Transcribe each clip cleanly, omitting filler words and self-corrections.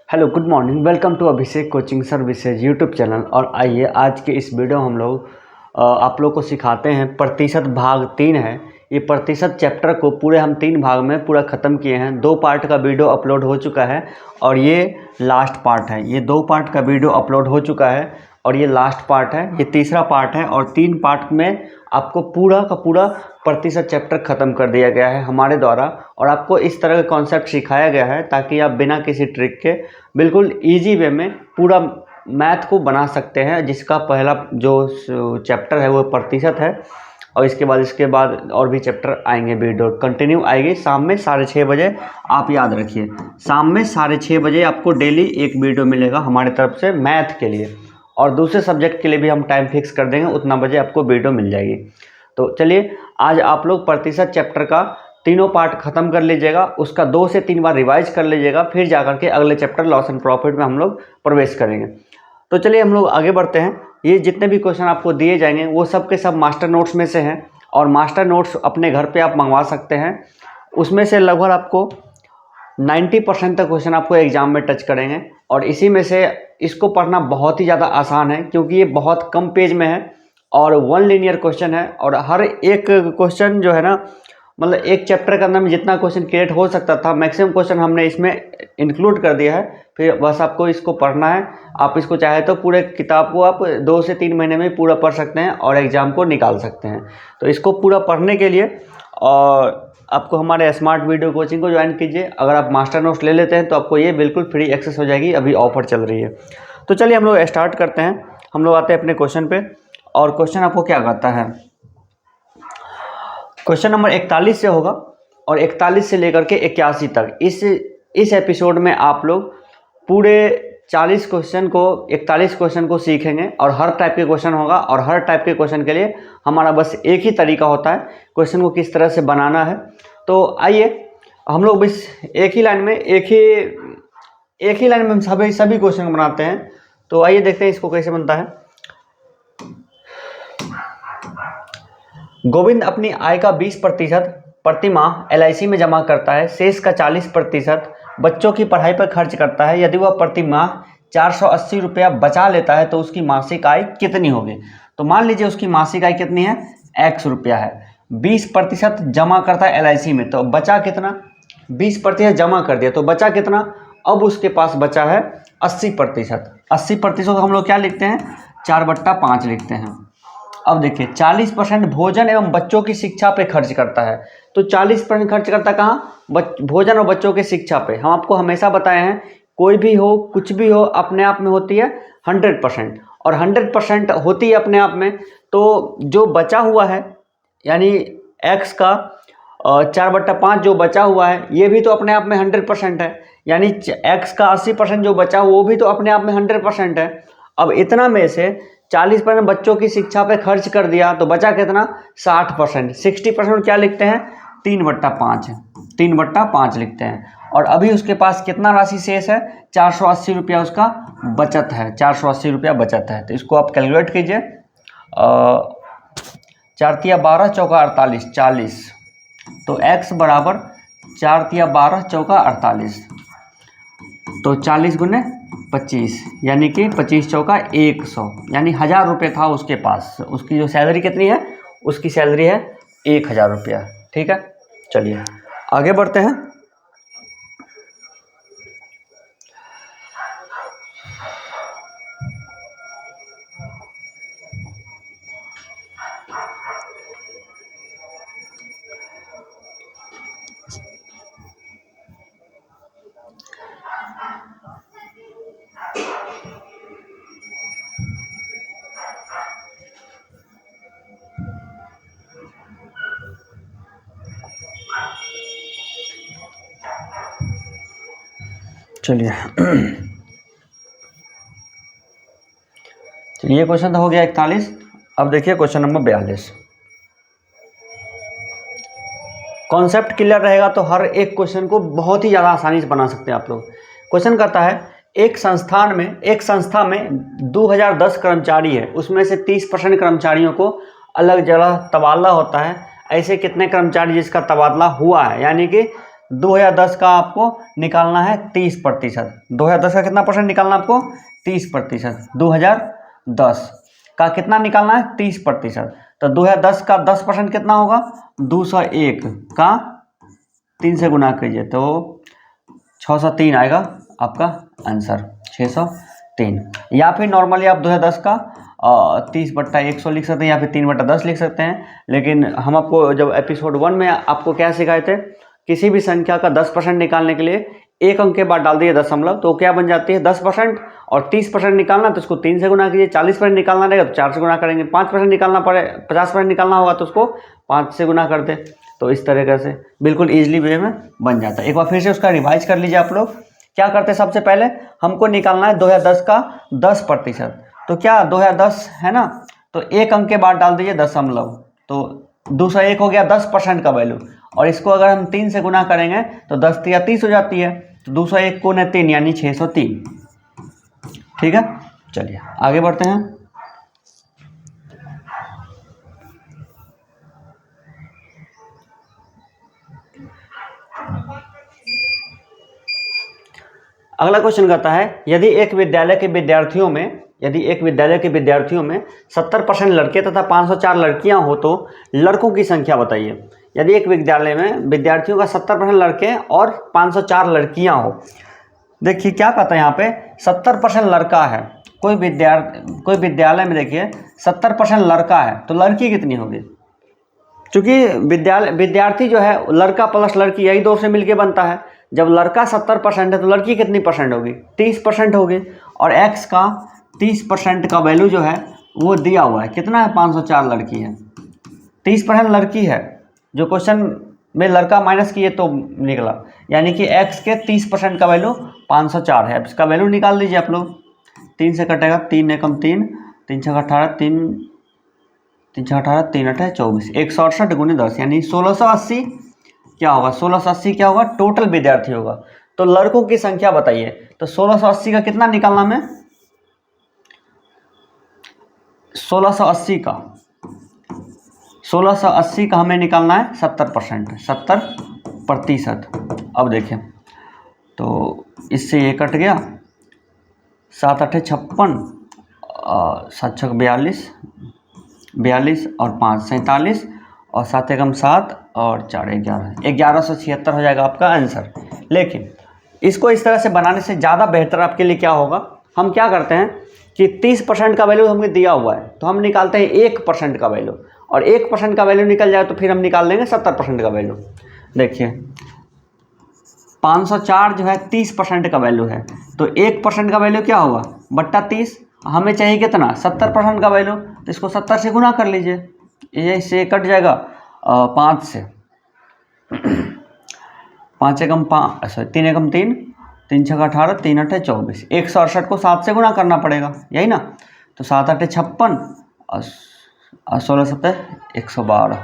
Hello good morning, welcome to Abhishek coaching services YouTube channel. और आइए आज के इस वीडियो हम लोग आप लोग को सिखाते हैं प्रतिशत भाग 3 है। ये प्रतिशत चैप्टर को पूरे हम 3 भाग में पूरा ख़त्म किए हैं। 2 पार्ट का वीडियो अपलोड हो चुका है और ये लास्ट पार्ट है। ये 2 पार्ट का वीडियो अपलोड हो चुका है और ये लास्ट पार्ट है, ये तीसरा पार्ट है। और 3 पार्ट में आपको पूरा का पूरा प्रतिशत चैप्टर ख़त्म कर दिया गया है हमारे द्वारा। और आपको इस तरह का कॉन्सेप्ट सिखाया गया है ताकि आप बिना किसी ट्रिक के बिल्कुल इजी वे में पूरा मैथ को बना सकते हैं, जिसका पहला जो चैप्टर है वो प्रतिशत है। और इसके बाद और भी चैप्टर आएंगे, वीडियो कंटिन्यू आएगी शाम में 6:30 बजे। आप याद रखिए, शाम में 6:30 बजे आपको डेली एक वीडियो मिलेगा हमारी तरफ से मैथ के लिए। और दूसरे सब्जेक्ट के लिए भी हम टाइम फिक्स कर देंगे, उतना बजे आपको वीडियो मिल जाएगी। तो चलिए आज आप लोग प्रतिशत चैप्टर का तीनों पार्ट ख़त्म कर लीजिएगा, उसका 2 से 3 बार रिवाइज कर लीजिएगा, फिर जाकर के अगले चैप्टर लॉस एंड प्रॉफिट में हम लोग प्रवेश करेंगे। तो चलिए हम लोग आगे बढ़ते हैं। ये जितने भी क्वेश्चन आपको दिए जाएंगे वो सब के सब मास्टर नोट्स में से हैं और मास्टर नोट्स अपने घर पे आप मंगवा सकते हैं। उसमें से लगभग आपको 90% तक क्वेश्चन आपको एग्जाम में टच करेंगे। और इसी में से इसको पढ़ना बहुत ही ज़्यादा आसान है क्योंकि ये बहुत कम पेज में है और 1 लीनियर क्वेश्चन है। और हर एक क्वेश्चन जो है ना, मतलब एक चैप्टर के अंदर में जितना क्वेश्चन क्रिएट हो सकता था मैक्सिमम क्वेश्चन हमने इसमें इंक्लूड कर दिया है। फिर बस आपको इसको पढ़ना है। आप इसको चाहे तो पूरे किताब को आप 2 से 3 महीने में पूरा पढ़ सकते हैं और एग्ज़ाम को निकाल सकते हैं। तो इसको पूरा पढ़ने के लिए और आपको हमारे स्मार्ट वीडियो कोचिंग को ज्वाइन कीजिए। अगर आप मास्टर नोट्स ले लेते हैं तो आपको ये बिल्कुल फ्री एक्सेस हो जाएगी, अभी ऑफर चल रही है। तो चलिए हम लोग स्टार्ट करते हैं। हम लोग आते हैं अपने क्वेश्चन पे। और क्वेश्चन आपको क्या कहता है, क्वेश्चन नंबर 41 से होगा और 41 से लेकर के 81 तक इस एपिसोड में आप लोग पूरे 41 क्वेश्चन को सीखेंगे। और हर टाइप के क्वेश्चन होगा और हर टाइप के क्वेश्चन के लिए हमारा बस एक ही तरीका होता है क्वेश्चन को किस तरह से बनाना है। तो आइए हम लोग बस एक ही लाइन में हम सभी क्वेश्चन बनाते हैं। तो आइए देखते हैं इसको कैसे बनता है। गोविंद अपनी आय का 20% प्रति माह LIC में जमा करता है, शेष का 40% बच्चों की पढ़ाई पर खर्च करता है। यदि वह प्रति माह 480 रुपया बचा लेता है तो उसकी मासिक आय कितनी होगी। तो मान लीजिए उसकी मासिक आय कितनी है, X रुपया है। 20% जमा करता है LIC में, तो बचा कितना, 20% जमा कर दिया तो बचा कितना। अब उसके पास बचा है 80%। 80% को हम लोग क्या लिखते हैं, 4/5 लिखते हैं। अब देखिए 40% भोजन एवं बच्चों की शिक्षा पे खर्च करता है। तो 40% खर्च करता कहाँ, भोजन और बच्चों की शिक्षा पे। हम आपको हमेशा बताए हैं कोई भी हो कुछ भी हो अपने आप में होती है 100%, और 100% होती है अपने आप में। तो जो बचा हुआ है यानी x का 4/5 जो बचा हुआ है ये भी तो अपने आप में 100% है। यानी x का 80% जो बचा वो भी तो अपने आप में 100% है। अब इतना में से 40% बच्चों की शिक्षा पे खर्च कर दिया तो बचा कितना, 60%। 60% क्या लिखते हैं, 3/5 लिखते हैं। और अभी उसके पास कितना राशि शेष है, 480 रुपया उसका बचत है, 480 रुपया बचत है। तो इसको आप कैलकुलेट कीजिए। 4 तिया 12 चौका 48, 40। तो x बराबर 4 तिया 12 चौका 48, तो 40 गुने 25 यानी कि 25 चौका 100, यानी 1000 रुपये था उसके पास। उसकी जो सैलरी कितनी है, उसकी सैलरी है 1000 रुपया। ठीक है, चलिए आगे बढ़ते हैं। चलिए ये क्वेश्चन तो हो गया 41। अब देखिए क्वेश्चन नंबर 42। कॉन्सेप्ट क्लियर रहेगा तो हर एक क्वेश्चन को बहुत ही ज़्यादा आसानी से बना सकते हैं आप लोग। क्वेश्चन करता है एक संस्था में 2010 कर्मचारी है, उसमें से 30% कर्मचारियों को अलग जगह तबादला होता है। ऐसे कितने कर्मचारी जिसका तबादला हुआ है, यानी कि 2010 का आपको निकालना है 30%। 2010 का कितना परसेंट निकालना है आपको? 30%। 2010 का कितना निकालना है? 30%। तो 2010 का 10% कितना होगा? 201 का 3 से गुना कीजिए तो 603 आएगा आपका आंसर, 603। या फिर नॉर्मली आप 2010 का 30/100 लिख सकते हैं, या फिर 3/10 लिख सकते हैं। लेकिन हम आपको जब एपिसोड 1 में आपको क्या सिखाए थे, किसी भी संख्या का 10% निकालने के लिए एक अंक के बाद डाल दिए दशमलव, तो क्या बन जाती है 10%। और 30% निकालना तो उसको 3 से गुना कीजिए, 40% निकालना रहेगा तो 4 से गुना करेंगे, 5% निकालना पड़े 50% निकालना होगा तो उसको 5 से गुना कर दे। तो इस तरीके से बिल्कुल ईजिली वे में बन जाता है। एक बार फिर से उसका रिवाइज कर लीजिए आप लोग। क्या करते हैं, सबसे पहले हमको निकालना है 2010 का 10%। तो क्या 2010 है ना, तो एक अंक के बाद डाल दीजिए दशमलव, तो 201 हो गया 10% का वैल्यू। और इसको अगर हम 3 से गुना करेंगे तो 10 या 30 हो जाती है, तो 201 को 3 यानी 603। ठीक है, चलिए आगे बढ़ते हैं। अगला क्वेश्चन कहता है, यदि एक विद्यालय के विद्यार्थियों में 70% लड़के तथा 504 लड़कियां हो तो लड़कों की संख्या बताइए। यदि एक विद्यालय में विद्यार्थियों का 70% लड़के और 504 लड़कियां हो। देखिए क्या कहता है यहाँ पे, 70% लड़का है, कोई विद्यालय में देखिए 70% लड़का है तो लड़की कितनी होगी? क्योंकि विद्यार्थी जो है लड़का प्लस लड़की यही दो से मिलके बनता है। जब लड़का 70% है तो लड़की कितनी परसेंट होगी? 30% होगी। और x का 30% का वैल्यू जो है वो दिया हुआ है, कितना है? 504 लड़की है, 30% लड़की है। जो क्वेश्चन में लड़का माइनस किए तो निकला, यानी कि x के 30% का वैल्यू 504 है। अब इसका वैल्यू निकाल लीजिए आप लोग। 3 से कटेगा, 3 एकम 3, 3 छः 18, 3 6 18, 3 8 24, 168 गुने 10 यानी 1680 क्या होगा? 1680 क्या होगा? टोटल विद्यार्थी होगा। तो लड़कों की संख्या बताइए। तो 1680 का कितना निकालना में? 1680 का हमें निकालना है 70%, 70%। अब देखें तो इससे ये कट गया, 7 8 56, 7 6 42 और 5 47 और 7 एकम 7 और 4 11, 1176 हो जाएगा आपका आंसर। लेकिन इसको इस तरह से बनाने से ज़्यादा बेहतर आपके लिए क्या होगा, हम क्या करते हैं कि 30% का वैल्यू हमें दिया हुआ है तो हम निकालते हैं 1% का वैल्यू, और 1% का वैल्यू निकल जाए तो फिर हम निकाल लेंगे 70% का वैल्यू। देखिए 504 जो है 30% का वैल्यू है, तो 1% का वैल्यू क्या होगा? बट्टा 30। हमें चाहिए कितना? 70% का वैल्यू, तो इसको 70 से गुना कर लीजिए, ये इससे कट जाएगा 5 से, 5 एकम 5 सॉरी 3 एकम 3, 3 छः 18, 3 8 24, 168 को 7 से गुना करना पड़ेगा, यही ना। तो 7 8 56 और 16 7 112,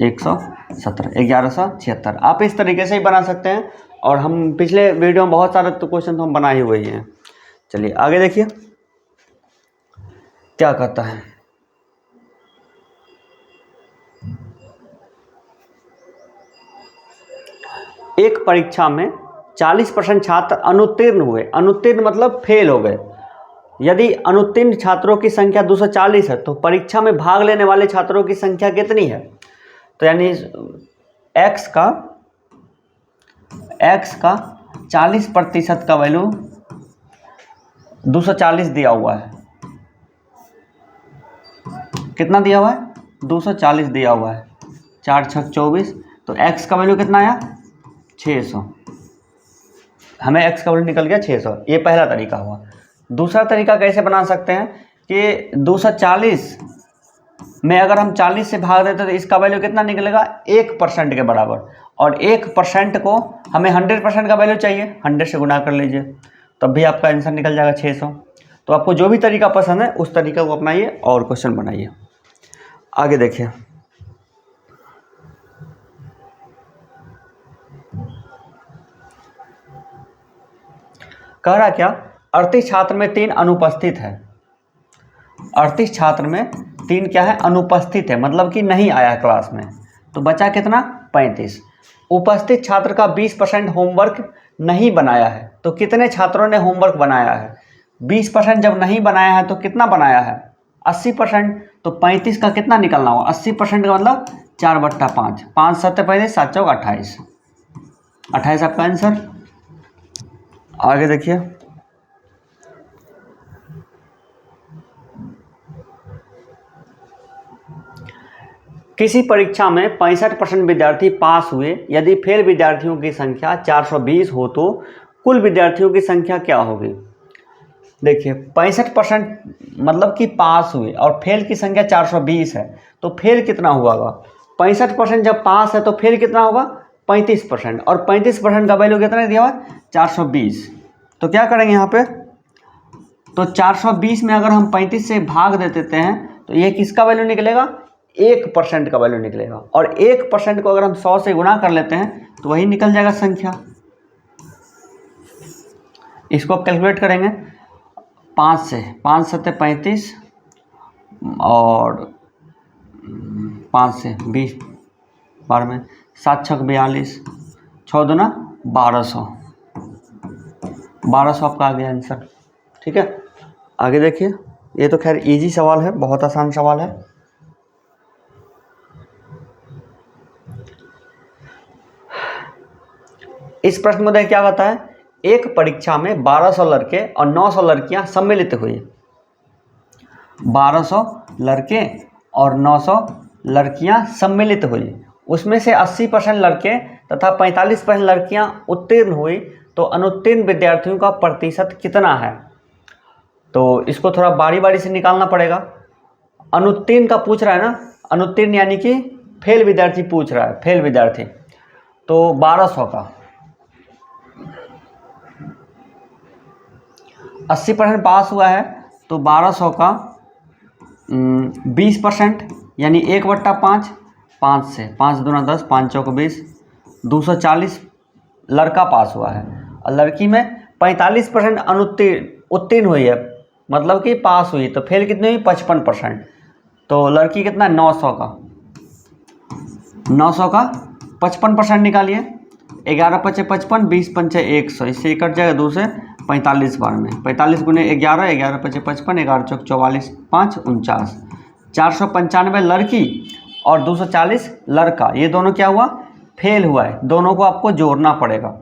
117, 1176। आप इस तरीके से ही बना सकते हैं, और हम पिछले वीडियो में बहुत सारे तो क्वेश्चन तो हम बना ही हुए हैं। चलिए आगे देखिए क्या कहता है। एक परीक्षा में 40% छात्र अनुत्तीर्ण हुए, अनुत्तीर्ण मतलब फेल हो गए। यदि अनुत्तीर्ण छात्रों की संख्या 240 है तो परीक्षा में भाग लेने वाले छात्रों की संख्या कितनी है? तो यानी x का 40% का वैल्यू 240 दिया हुआ है। कितना दिया हुआ है? 240 दिया हुआ है, 4 6 24, तो x का वैल्यू कितना आया? 600। हमें x का वैल्यू निकल गया 600। ये पहला तरीका हुआ। दूसरा तरीका कैसे बना सकते हैं कि 240 में अगर हम 40 से भाग देते तो इसका वैल्यू कितना निकलेगा? 1% के बराबर, और 1% को हमें 100% का वैल्यू चाहिए, 100 से गुना कर लीजिए, तब भी आपका आंसर निकल जाएगा 600। तो आपको जो भी तरीका पसंद है उस तरीका को अपनाइए और क्वेश्चन बनाइए। आगे देखिए कह रहा क्या, 38 छात्र में 3 अनुपस्थित है। 38 छात्र में 3 क्या है? अनुपस्थित है, मतलब कि नहीं आया क्लास में। तो बचा कितना? 35। उपस्थित छात्र का 20% होमवर्क नहीं बनाया है। तो कितने छात्रों ने होमवर्क बनाया है? 20% जब नहीं बनाया है तो कितना बनाया है? 80%। तो 35 का कितना निकलना होगा? 80% का मतलब 4/5। 5 7 35, 7 चौक 28। 28 आपका आंसर। आगे देखिए, किसी परीक्षा में 65% विद्यार्थी पास हुए, यदि फेल विद्यार्थियों की संख्या 420 हो तो कुल विद्यार्थियों की संख्या क्या होगी? देखिए 65% मतलब कि पास हुए और फेल की संख्या 420 है, तो फेल कितना हुआ? 65% जब पास है तो फेल कितना होगा? 35%। और 35% का वैल्यू कितना दिया हुआ? 420। तो क्या करेंगे यहाँ पे? तो 420 में अगर हम 35 से भाग दे देते हैं तो ये किसका वैल्यू निकलेगा? 1% का वैल्यू निकलेगा। और 1% को अगर हम 100 से गुणा कर लेते हैं तो वही निकल जाएगा संख्या। इसको आप कैलकुलेट करेंगे 5 से, 5 7 35 और 5 से 20 12 में 7 6 42, 6 2 1200। 1200 आपका आ गया आंसर। ठीक है, आगे देखिए, ये तो खैर इजी सवाल है, बहुत आसान सवाल है। इस प्रश्न में देखिए क्या कहता है? एक परीक्षा में 1200 लड़के और 900 लड़कियां सम्मिलित हुई। 1200 लड़के और 900 लड़कियां सम्मिलित हुई, उसमें से 80% लड़के तथा 45% लड़कियां उत्तीर्ण हुई, तो अनुत्तीर्ण विद्यार्थियों का प्रतिशत कितना है? तो इसको थोड़ा बारी बारी से निकालना पड़ेगा। अनुत्तीर्ण का पूछ रहा है ना, अनुत्तीर्ण यानी कि फेल विद्यार्थी पूछ रहा है, फेल विद्यार्थी। तो 1200 का 80% पास हुआ है, तो 1200 का 20% यानी 1/5। 5 से 5 दूना 10, 5 चौक 20, 240 लड़का पास हुआ है। और लड़की में 45% उत्तीर्ण हुई है, मतलब कि पास हुई। तो फेल कितनी हुई? 55%। तो लड़की कितना? 900 का 55% निकालिए। 11 5 55, 20 5 100, इससे कट जाएगा 2 से 45 बार में। 45 गुने 11, 11 5 55, 11 चौक 44, 5 49। 495 लड़की और 240 लड़का, ये दोनों क्या हुआ? फेल हुआ है। दोनों को आपको जोड़ना पड़ेगा।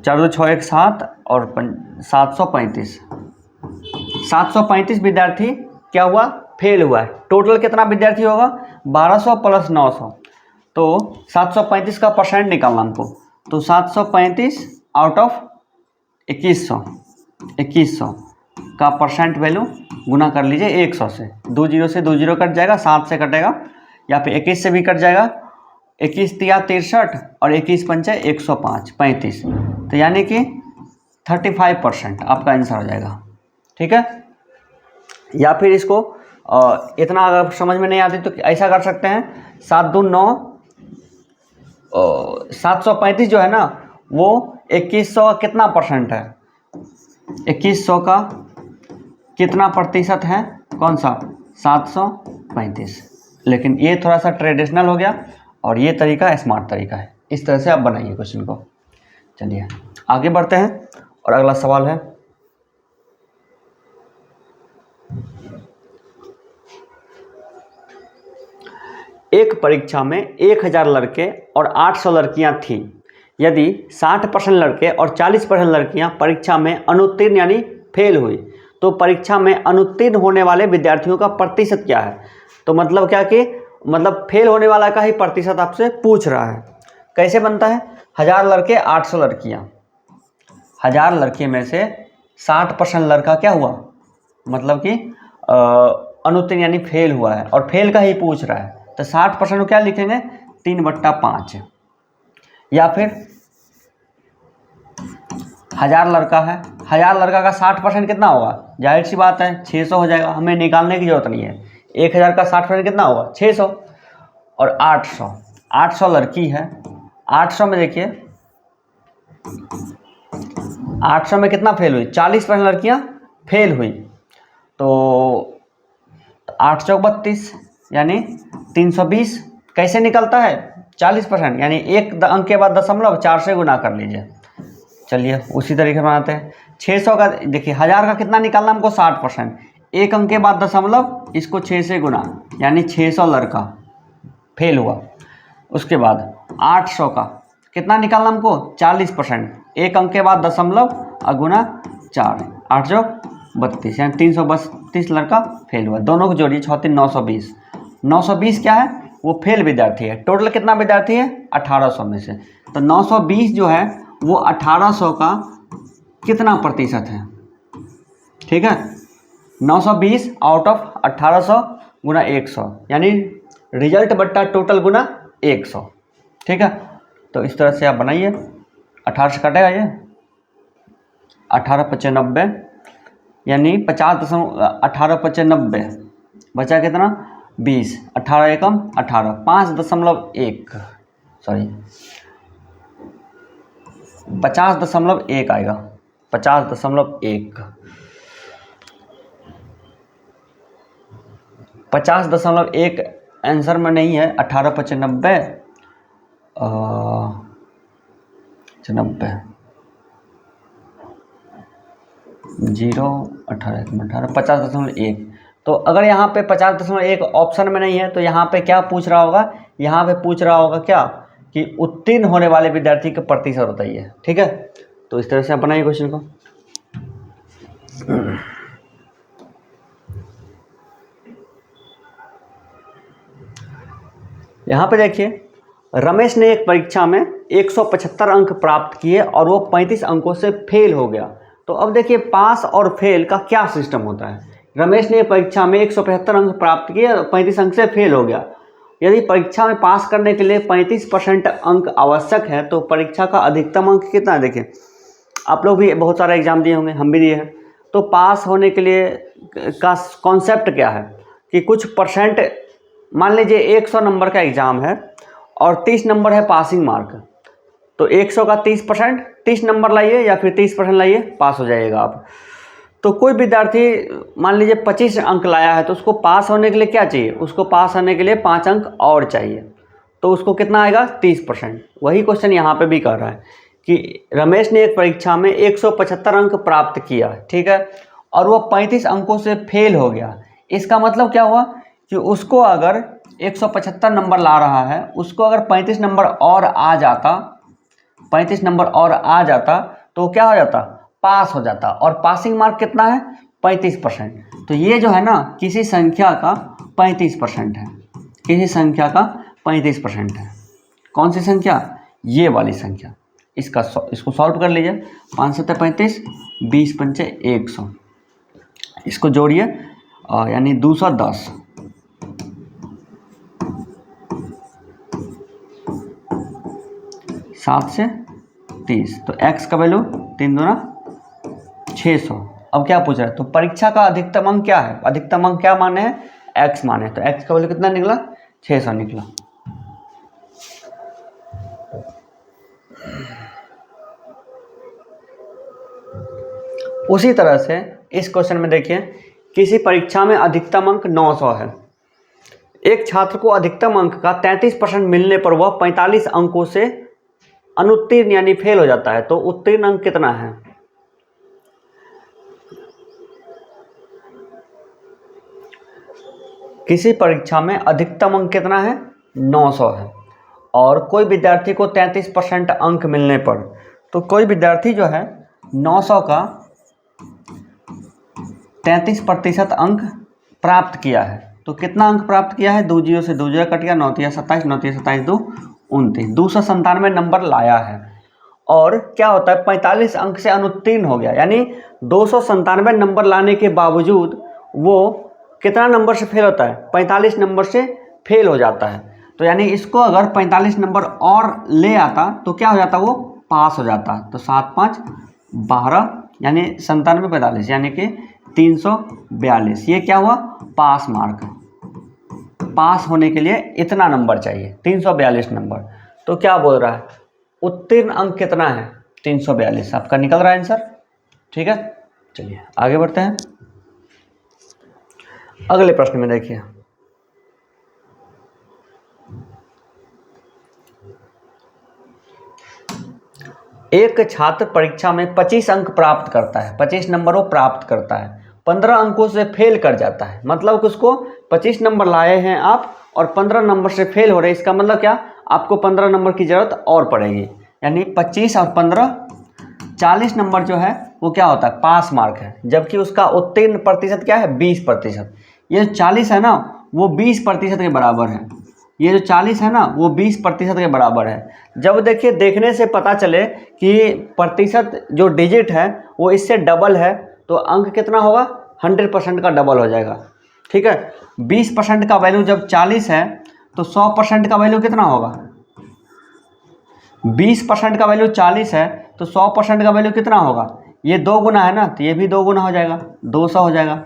4 2 6 1 7 और 735। 735 विद्यार्थी क्या हुआ? फेल हुआ है। टोटल कितना विद्यार्थी होगा? 1200 प्लस 900। तो 735 का परसेंट निकालना हमको। तो 735 आउट ऑफ 2100 का परसेंट वैल्यू गुना कर लीजिए 100 से। 2 0 से 2 0 कट जाएगा, 7 से कटेगा, या फिर 21 से भी कट जाएगा। 21 तिया 63 और 21 पंचे 105, 35। तो यानी कि 35% आपका आंसर हो जाएगा। ठीक है, या फिर इसको इतना अगर समझ में नहीं आती तो ऐसा कर सकते हैं, 7 2 9, 735 जो है ना वो 2100 का कितना परसेंट है? 2100 का कितना प्रतिशत है? कौन सा? 735। लेकिन ये थोड़ा सा ट्रेडिशनल हो गया और ये तरीका स्मार्ट तरीका है। इस तरह से आप बनाइए क्वेश्चन को। चलिए आगे बढ़ते हैं और अगला सवाल है, एक परीक्षा में 1000 लड़के और 800 लड़कियां थीं। यदि 60% लड़के और 40% लड़कियां परीक्षा में अनुत्तीर्ण यानी फेल हुई, तो परीक्षा में अनुत्तीर्ण होने वाले विद्यार्थियों का प्रतिशत क्या है? तो मतलब क्या कि मतलब फेल होने वाला का ही प्रतिशत आपसे पूछ रहा है। कैसे बनता है? 1000 लड़के 800 लड़कियां, 1000 लड़के में से 60% लड़का क्या हुआ? मतलब कि अनुत्तीर्ण यानी फेल हुआ है और फेल का ही पूछ रहा है। तो 60% को क्या लिखेंगे? 3/5। या फिर 1000 लड़का है, 1000 लड़का का 60% कितना होगा? जाहिर सी बात है 600 हो जाएगा, हमें निकालने की जरूरत नहीं है। 1000 का 60% कितना होगा? 600। और 800 लड़की है, 800 में देखिए 800 में कितना फेल हुई? 40% लड़कियां फेल हुई। तो 8 चौक 32 यानी 320। कैसे निकलता है? 40%, यानी एक अंक के बाद दशमलव 4 से गुना कर लीजिए। चलिए उसी तरीके से बनाते हैं। 600 का देखिए 1000 का कितना निकालना हमको 60%, एक अंक के बाद दशमलव, इसको 6 से गुना, यानी 600 लड़का फेल हुआ। उसके बाद 800 का कितना निकालना हमको 40%, एक अंक के बाद दशमलव और गुना 4, 8 जो 32, यानी 332 लड़का फेल हुआ। दोनों को जोड़िए 6 3 920। 920 क्या है, वो फेल विद्यार्थी है। टोटल कितना विद्यार्थी है 1800 में से, तो 920 जो है वो 1800 का कितना प्रतिशत है। ठीक है, 920 आउट ऑफ 1800 गुना 100, यानी रिजल्ट बट्टा टोटल गुना 100। ठीक है, तो इस तरह से आप बनाइए। 18 से कटेगा ये 18×95, यानी 50.18×95 बचा कितना 20, 18 एकम 18, 5.1 सॉरी 50.1 आएगा, 50.1, 50.1 आंसर में नहीं है। 18×95 90 0 18 18 50.1। तो अगर यहाँ पे 50.1 ऑप्शन में नहीं है तो यहाँ पे क्या पूछ रहा होगा, यहाँ पे पूछ रहा होगा क्या कि उत्तीर्ण होने वाले विद्यार्थी का प्रतिशत बताइए। ठीक है, तो इस तरह से आप बनाइए क्वेश्चन को। यहाँ पे देखिए, रमेश ने एक परीक्षा में 175 अंक प्राप्त किए और वो 35 अंकों से फेल हो गया। तो अब देखिए पास और फेल का क्या सिस्टम होता है। रमेश ने परीक्षा में 175 अंक प्राप्त किए और 35 अंक से फेल हो गया। यदि परीक्षा में पास करने के लिए 35% अंक आवश्यक है तो परीक्षा का अधिकतम अंक कितना है। देखिए आप लोग भी बहुत सारे एग्जाम दिए होंगे, हम भी दिए हैं। तो पास होने के लिए का कॉन्सेप्ट क्या है कि कुछ परसेंट, मान लीजिए 100 नंबर का एग्ज़ाम है और 30 नंबर है पासिंग मार्क, तो 100 का 30%, 30 नंबर लाइए या फिर 30% लाइए, पास हो जाइएगा आप। तो कोई विद्यार्थी मान लीजिए 25 अंक लाया है तो उसको पास होने के लिए क्या चाहिए, उसको पास होने के लिए 5 अंक और चाहिए, तो उसको कितना आएगा 30%। वही क्वेश्चन यहाँ पे भी कर रहा है कि रमेश ने एक परीक्षा में 175 अंक प्राप्त किया, ठीक है, और वो 35 अंकों से फेल हो गया। इसका मतलब क्या हुआ कि उसको अगर 175 नंबर ला रहा है, उसको अगर 35 नंबर और आ जाता, 35 नंबर और आ जाता तो क्या हो जाता, पास हो जाता। और पासिंग मार्क कितना है 35%। तो ये जो है ना किसी संख्या का 35% है, किसी संख्या का 35% है। कौन सी संख्या, ये वाली संख्या। इसको सॉल्व कर लीजिए। 5 7 35, 20 पंचे 100, इसको जोड़िए यानी 210, 7 से 30, तो x का वैल्यू 3 दूना 600। अब क्या पूछ रहा है, तो परीक्षा का अधिकतम अंक क्या है, अधिकतम अंक क्या माने हैं, x माने, तो x का वैल्यू कितना निकला 600 निकला। उसी तरह से इस क्वेश्चन में देखिए, किसी परीक्षा में अधिकतम अंक 900 है। एक छात्र को अधिकतम अंक का 33% मिलने पर वह 45 अंकों से अनुत्तीर्ण यानी फेल हो जाता है, तो उत्तीर्ण अंक कितना है। किसी परीक्षा में अधिकतम अंक कितना है 900 है और कोई विद्यार्थी को 33% अंक मिलने पर, तो कोई विद्यार्थी जो है 900 का 33% अंक प्राप्त किया है, तो कितना अंक प्राप्त किया है, 2 जीरो से 2 जीरो कट गया, 9 3 27, 9 3 27 2 29, 297 नंबर लाया है। और क्या होता है 45 अंक से अनुत्तीर्ण हो गया, यानी 297 नंबर लाने के बावजूद वो कितना नंबर से फेल होता है, 45 नंबर से फेल हो जाता है। तो यानी इसको अगर 45 नंबर और ले आता तो क्या हो जाता, वो पास हो जाता। तो 7 5 12 यानी 97 45 यानी कि 342, ये क्या हुआ पास मार्क। पास होने के लिए इतना नंबर चाहिए 342 नंबर। तो क्या बोल रहा है, उत्तीर्ण अंक कितना है 342, आपका निकल रहा है आंसर। ठीक है, चलिए आगे बढ़ते हैं। अगले प्रश्न में देखिए, एक छात्र परीक्षा में 25 अंक प्राप्त करता है, 25 नंबर वो प्राप्त करता है, 15 अंकों से फेल कर जाता है। मतलब कि उसको 25 नंबर लाए हैं आप और 15 नंबर से फेल हो रहे हैं। इसका मतलब क्या, आपको 15 नंबर की ज़रूरत और पड़ेगी। यानी 25 और 15 40 नंबर जो है वो क्या होता है, पास मार्क है। जबकि उसका उत्तीर्ण प्रतिशत क्या है, 20%। ये 40 है ना वो 20% के बराबर है। ये जो 40 है ना वो 20% के बराबर है। जब देखिए देखने से पता चले कि प्रतिशत जो डिजिट है वो इससे डबल है तो अंक कितना होगा, 100% का डबल हो जाएगा। ठीक है, 20% का वैल्यू जब 40 है तो 100% का वैल्यू कितना होगा, 20% का वैल्यू 40 है तो 100% का वैल्यू कितना होगा, ये 2 गुना है ना तो ये भी 2 गुना हो जाएगा, 200 हो जाएगा।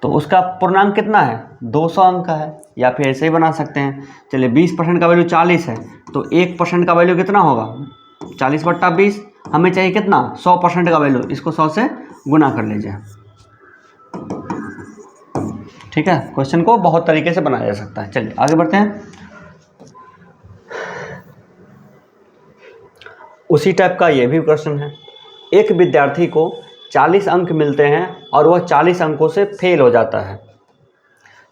तो उसका पूर्णांक कितना है, 200 अंक का है। या फिर ऐसे ही बना सकते हैं, चलिए 20% का वैल्यू 40 है तो 1% का वैल्यू कितना होगा, 40/20। हमें चाहिए कितना, 100% का वैल्यू, इसको 100 से गुना कर लीजिए। ठीक है, क्वेश्चन को बहुत तरीके से बनाया जा सकता है। चलिए आगे बढ़ते हैं। उसी टाइप का ये भी क्वेश्चन है। एक विद्यार्थी को 40 अंक मिलते हैं और वह 40 अंकों से फेल हो जाता है।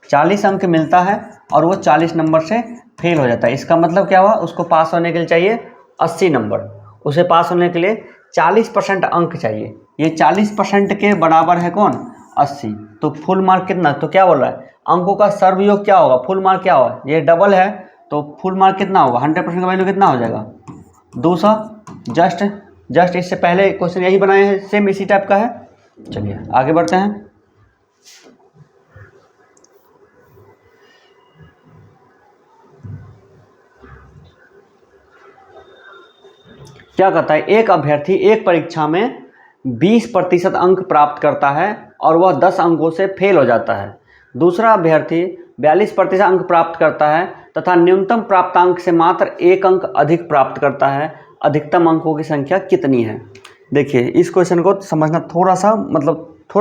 40 अंक मिलता है और वो 40 नंबर से फेल हो जाता है। इसका मतलब क्या हुआ, उसको पास होने के लिए चाहिए 80 नंबर। उसे पास होने के लिए 40% अंक चाहिए। ये 40% के बराबर है कौन, 80। तो फुल मार्क कितना, तो क्या बोल रहा है, अंकों का सर्वयोग क्या होगा, फुल मार्क क्या होगा, ये डबल है तो फुल मार्क कितना होगा, 100% का वैल्यू कितना हो जाएगा, 200। जस्ट इससे पहले क्वेश्चन यही बनाए हैं, सेम इसी टाइप का है। चलिए आगे बढ़ते हैं। क्या कहता है, एक अभ्यर्थी एक परीक्षा में 20% अंक प्राप्त करता है और वह 10 अंकों से फेल हो जाता है। दूसरा अभ्यर्थी 42% अंक प्राप्त करता है तथा न्यूनतम प्राप्त अंक से मात्र 1 अंक अधिक प्राप्त करता है। अधिकतम अंकों की संख्या कितनी है। देखिए इस क्वेश्चन को समझना थोड़ा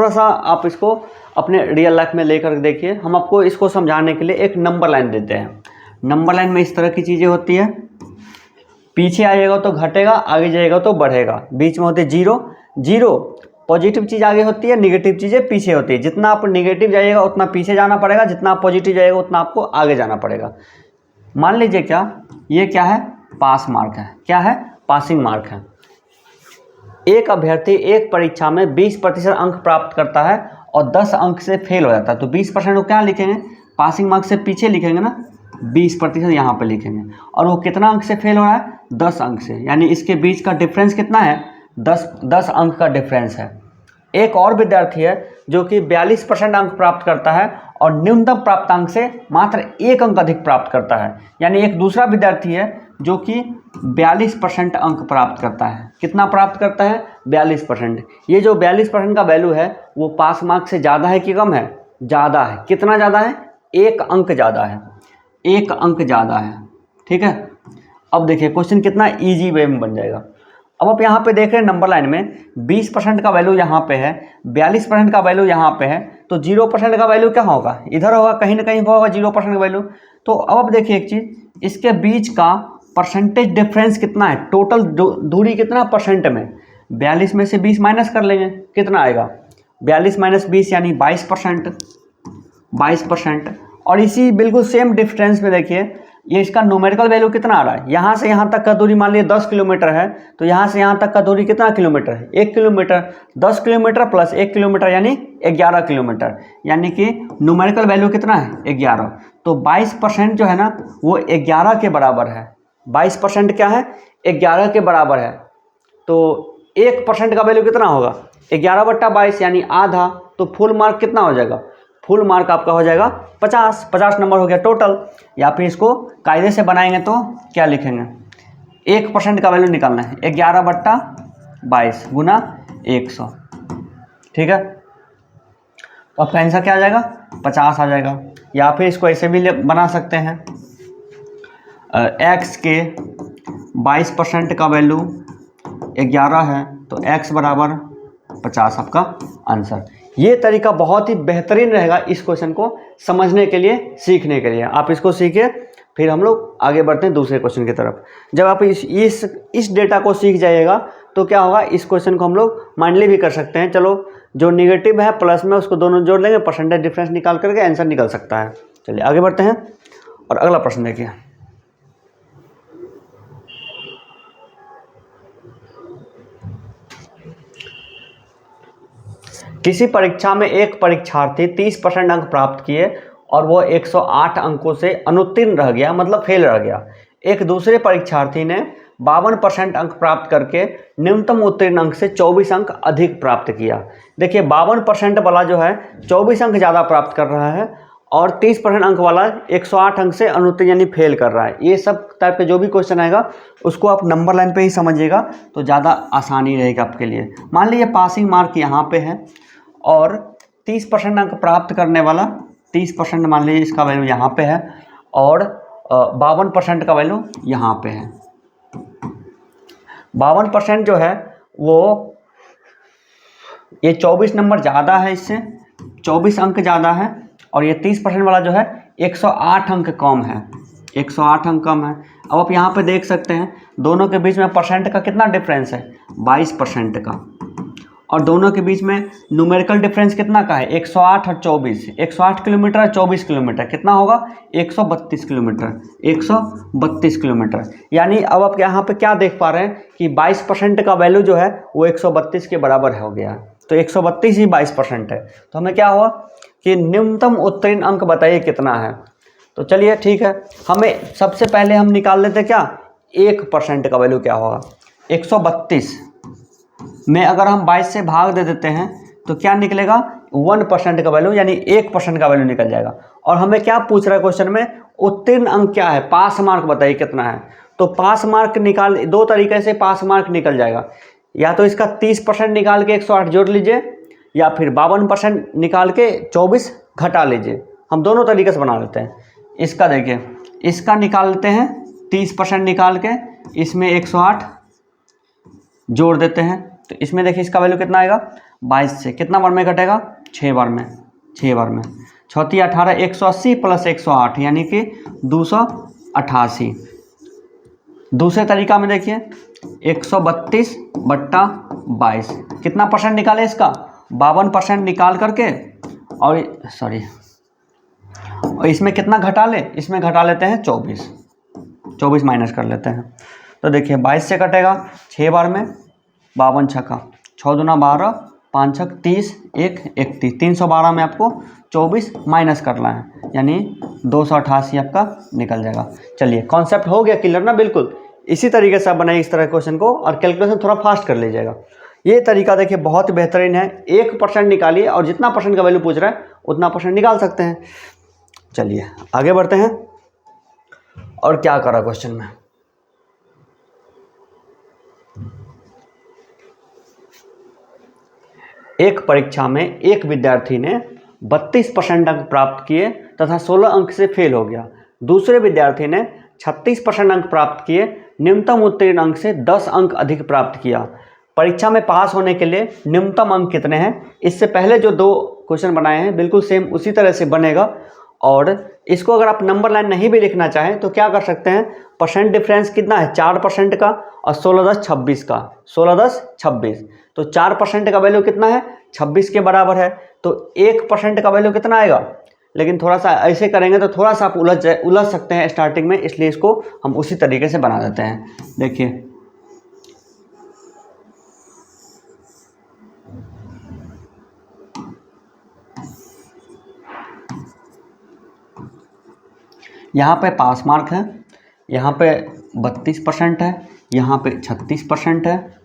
सा आप इसको अपने रियल लाइफ में लेकर देखिए। हम आपको इसको समझाने के लिए एक नंबर लाइन देते हैं। नंबर लाइन में इस तरह की चीज़ें होती है, पीछे आएगा तो घटेगा, आगे जाएगा तो बढ़ेगा, बीच में होते हैं जीरो। पॉजिटिव चीज़ आगे होती है, नेगेटिव चीज़ें पीछे होती है। जितना आप नेगेटिव जाइएगा उतना पीछे जाना पड़ेगा, जितना आप पॉजिटिव जाइएगा उतना आपको आगे जाना पड़ेगा। मान लीजिए ये क्या है, पास मार्क है, क्या है, पासिंग मार्क है। एक अभ्यर्थी एक परीक्षा में 20% अंक प्राप्त करता है और 10 अंक से फेल हो जाता है। तो 20% को क्या लिखेंगे, पासिंग मार्क से पीछे लिखेंगे ना, 20% यहाँ पे लिखेंगे। और वो कितना अंक से फेल हो रहा है, 10 अंक से। यानी इसके बीच का डिफरेंस कितना है, 10 अंक का डिफरेंस है। एक और विद्यार्थी है जो कि 42% अंक प्राप्त करता है और न्यूनतम प्राप्त अंक से मात्र 1 अंक अधिक प्राप्त करता है। यानी एक दूसरा विद्यार्थी है जो कि 42% अंक प्राप्त करता है। कितना प्राप्त करता है, 42%। ये जो 42% का वैल्यू है वो पास मार्क से ज़्यादा है कि कम है, ज़्यादा है। कितना ज़्यादा है, 1 अंक ज़्यादा है, 1 अंक ज़्यादा है। ठीक है, अब देखिए क्वेश्चन कितना ईजी वे में बन जाएगा। अब आप यहाँ पे देख रहे हैं नंबर लाइन में 20% का वैल्यू यहाँ पे है, 42% का वैल्यू यहाँ पे है, तो 0% का वैल्यू क्या होगा, इधर होगा, कहीं ना कहीं होगा 0% का वैल्यू। तो अब आप देखिए एक चीज़, इसके बीच का परसेंटेज डिफरेंस कितना है, टोटल दूरी कितना परसेंट में। 42 में से 20 माइनस कर लेंगे, कितना आएगा, 42 - 20 यानी 22%। और इसी बिल्कुल सेम डिफरेंस में देखिए ये इसका न्यूमेरिकल वैल्यू कितना आ रहा है। यहाँ से यहाँ तक का दूरी मान लीजिए 10 किलोमीटर है, तो यहाँ से यहाँ तक का दूरी कितना किलोमीटर है, 1 किलोमीटर। 10 किलोमीटर प्लस 1 किलोमीटर यानी 11 किलोमीटर। यानी कि न्यूमेरिकल वैल्यू कितना है, 11। तो 22% जो है ना वो 11 के बराबर है। 22% क्या है, 11 के बराबर है। तो 1% का वैल्यू कितना होगा, 11/22 यानी आधा। तो फुल मार्क कितना हो जाएगा, फुल मार्क आपका हो जाएगा 50 नंबर हो गया टोटल। या फिर इसको कायदे से बनाएंगे तो क्या लिखेंगे, 1% का वैल्यू निकालना है, 11/22 गुना 100। ठीक है, तो आपका आंसर क्या आ जाएगा, 50 आ जाएगा। या फिर इसको ऐसे भी बना सकते हैं, x के 22% का वैल्यू 11 है तो x बराबर 50 आपका आंसर। ये तरीका बहुत ही बेहतरीन रहेगा इस क्वेश्चन को समझने के लिए, सीखने के लिए। आप इसको सीखिए फिर हम लोग आगे बढ़ते हैं दूसरे क्वेश्चन की तरफ। जब आप इस डेटा को सीख जाइएगा तो क्या होगा, इस क्वेश्चन को हम लोग माइंडली भी कर सकते हैं। चलो जो निगेटिव है प्लस में उसको दोनों जोड़ लेंगे, परसेंटेज डिफरेंस निकाल करके आंसर निकल सकता है। चलिए आगे बढ़ते हैं और अगला प्रश्न देखिए। किसी परीक्षा में एक परीक्षार्थी 30% अंक प्राप्त किए और वह 108 अंकों से अनुत्तीर्ण रह गया, मतलब फेल रह गया। एक दूसरे परीक्षार्थी ने 52% अंक प्राप्त करके न्यूनतम उत्तीर्ण अंक से 24 अंक अधिक प्राप्त किया। देखिए 52% वाला जो है 24 अंक ज़्यादा प्राप्त कर रहा है और 30% अंक वाला 108 अंक से अनुत्तीर्ण यानी फेल कर रहा है। ये सब टाइप के जो भी क्वेश्चन आएगा उसको आप नंबर लाइन पे ही समझिएगा तो ज़्यादा आसानी रहेगा आपके लिए। मान लीजिए पासिंग मार्क यहाँ पे है और 30% अंक प्राप्त करने वाला 30% मान लीजिए इसका वैल्यू यहाँ पे है और 52% का वैल्यू यहाँ पे है। 52% जो है वो ये 24 नंबर ज़्यादा है, इससे 24 अंक ज़्यादा है और ये 30% वाला जो है 108 अंक कम है, 108 अंक कम है। अब आप यहाँ पे देख सकते हैं दोनों के बीच में परसेंट का कितना डिफरेंस है, 22% का, और दोनों के बीच में न्यूमेरिकल डिफरेंस कितना का है, 108 और 24। 108 किलोमीटर और 24 किलोमीटर कितना होगा, 132 किलोमीटर, 132 किलोमीटर। यानी अब आप यहाँ पे क्या देख पा रहे हैं कि 22% का वैल्यू जो है वो 132 के बराबर हो गया। तो 132 ही 22% है। तो हमें क्या हुआ कि न्यूनतम उत्तीर्ण अंक बताइए कितना है। तो चलिए ठीक है, हमें सबसे पहले हम निकाल लेते क्या, 1% का वैल्यू क्या होगा। 132 में अगर हम 22 से भाग दे देते हैं तो क्या निकलेगा, 1% का वैल्यू यानी 1% का वैल्यू निकल जाएगा। और हमें क्या पूछ रहा है क्वेश्चन में, उत्तीर्ण अंक क्या है, पास मार्क बताइए कितना है। तो पास मार्क निकाल, दो तरीके से पास मार्क निकल जाएगा, या तो इसका 30% निकाल के 108 जोड़ लीजिए या फिर 52% निकाल के 24 घटा लीजिए। हम दोनों तरीके से बना लेते हैं। इसका देखिए, इसका निकाल लेते हैं 30% निकाल के, इसमें 108 जोड़ देते हैं तो इसमें देखिए इसका वैल्यू कितना आएगा, 22 से कितना बार में घटेगा, 6 बार में, 6 बार में। 6 18, 180 प्लस 108 यानी कि 288। दूसरे तरीका में देखिए 132 बट्टा 22 कितना परसेंट निकाले इसका, 52% निकाल करके और इसमें कितना घटा ले, इसमें घटा लेते हैं 24 माइनस कर लेते हैं। तो देखिए 22 से कटेगा 6 बार में, 52 छक्का 6 दूना 12, 5 छक 30, 1 31, 312 में आपको 24 माइनस करना है यानी 288 आपका निकल जाएगा। चलिए कॉन्सेप्ट हो गया क्लियर ना, बिल्कुल इसी तरीके से आप बनाइए इस तरह क्वेश्चन को और कैलकुलेशन थोड़ा फास्ट कर लीजिएगा। ये तरीका देखिए बहुत बेहतरीन है, 1% निकालिए और जितना परसेंट का वैल्यू पूछ रहा है उतना परसेंट निकाल सकते हैं। चलिए आगे बढ़ते हैं और क्या करा क्वेश्चन में। एक परीक्षा में एक विद्यार्थी ने 32% अंक प्राप्त किए तथा 16 अंक से फेल हो गया। दूसरे विद्यार्थी ने 36% अंक प्राप्त किए, न्यूनतम उत्तीर्ण अंक से 10 अंक अधिक प्राप्त किया। परीक्षा में पास होने के लिए न्यूनतम अंक कितने हैं। इससे पहले जो दो क्वेश्चन बनाए हैं बिल्कुल सेम उसी तरह से बनेगा। और इसको अगर आप नंबर लाइन नहीं भी लिखना चाहें तो क्या कर सकते हैं, परसेंट डिफरेंस कितना है 4% का और 16×10 का, 16×10 तो 4% का वैल्यू कितना है 26 के बराबर है। तो 1% का वैल्यू कितना आएगा, लेकिन थोड़ा सा ऐसे करेंगे तो थोड़ा सा आप उलझ सकते हैं स्टार्टिंग में, इसलिए इसको हम उसी तरीके से बना देते हैं। देखिए यहाँ पे पास मार्क है, यहाँ पे 32% है, यहाँ पे 36% है।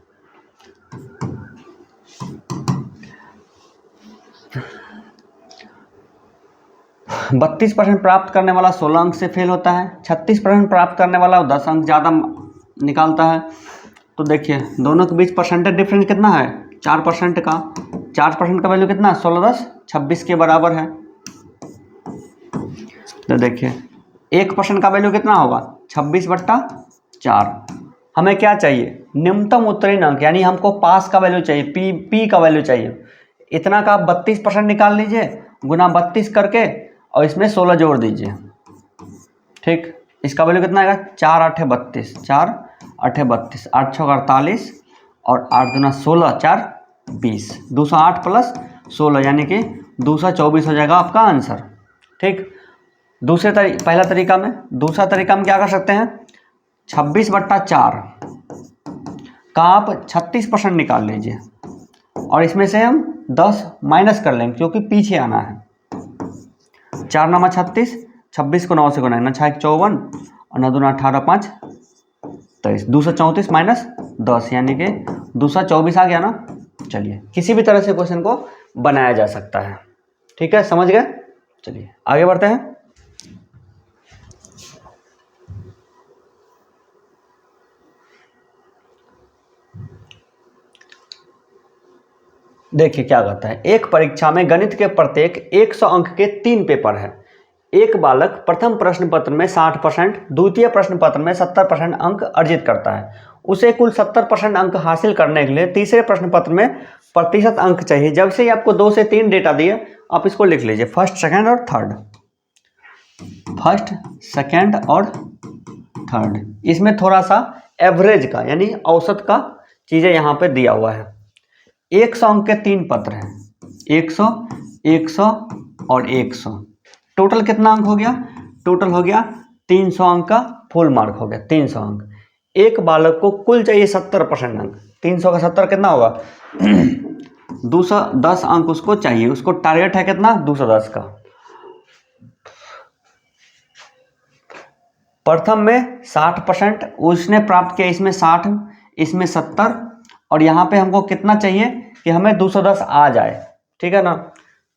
बत्तीस % प्राप्त करने वाला 16 अंक से फेल होता है, 36% प्राप्त करने वाला 10 अंक ज़्यादा निकालता है। तो देखिए दोनों के बीच परसेंटेज डिफरेंस कितना है 4% का, 4% का वैल्यू कितना 16×10 के बराबर है। तो देखिए 1% का वैल्यू कितना होगा 26/4। हमें क्या चाहिए, न्यूनतम उत्तीर्ण अंक, यानी हमको पास का वैल्यू चाहिए, पी का वैल्यू चाहिए। इतना का आप 32% निकाल लीजिए, गुना 32 करके और इसमें 16 जोड़ दीजिए। ठीक, इसका वैल्यू कितना आएगा, 4 8 32, 4 8 32, 8 6 48 और 8 दूना 16, 4 20, 208 प्लस 16 यानी कि 224 हो जाएगा आपका आंसर। ठीक, पहला तरीका में। दूसरा तरीका में क्या कर सकते हैं, 26/4 का आप 36% निकाल लीजिए और इसमें से हम 10 माइनस कर लेंगे क्योंकि पीछे आना है। 4 9 36, 26 को 9 से गुना, 9 6 54 और 9 दूना 18 5 23, 234 माइनस 10 यानी कि 224 आ गया ना। चलिए, किसी भी तरह से क्वेश्चन को बनाया जा सकता है। ठीक है, समझ गए। चलिए आगे बढ़ते हैं। देखिए क्या कहता है, एक परीक्षा में गणित के प्रत्येक 100 अंक के 3 पेपर है। एक बालक प्रथम प्रश्न पत्र में 60%, द्वितीय प्रश्न पत्र में 70% अंक अर्जित करता है। उसे कुल 70% अंक हासिल करने के लिए तीसरे प्रश्न पत्र में प्रतिशत अंक चाहिए। जब से ही आपको 2 से 3 डेटा दिए, आप इसको लिख लीजिए, फर्स्ट सेकंड और थर्ड, फर्स्ट सेकंड और थर्ड। इसमें थोड़ा सा एवरेज का यानी औसत का चीज़ें यहाँ पे दिया हुआ है। 100 अंक के 3 पत्र हैं, 100 100 और 100, टोटल कितना अंक हो गया, टोटल हो गया 300 अंक का फुल मार्क हो गया, 300 अंक। एक बालक को कुल चाहिए 70% अंक, 300 का 70 कितना होगा 210 अंक उसको चाहिए। उसको टारगेट है कितना, 210 का। प्रथम में 60% उसने प्राप्त किया, इसमें 60, इसमें 70 और यहाँ पे हमको कितना चाहिए कि हमें 210 आ जाए। ठीक है ना,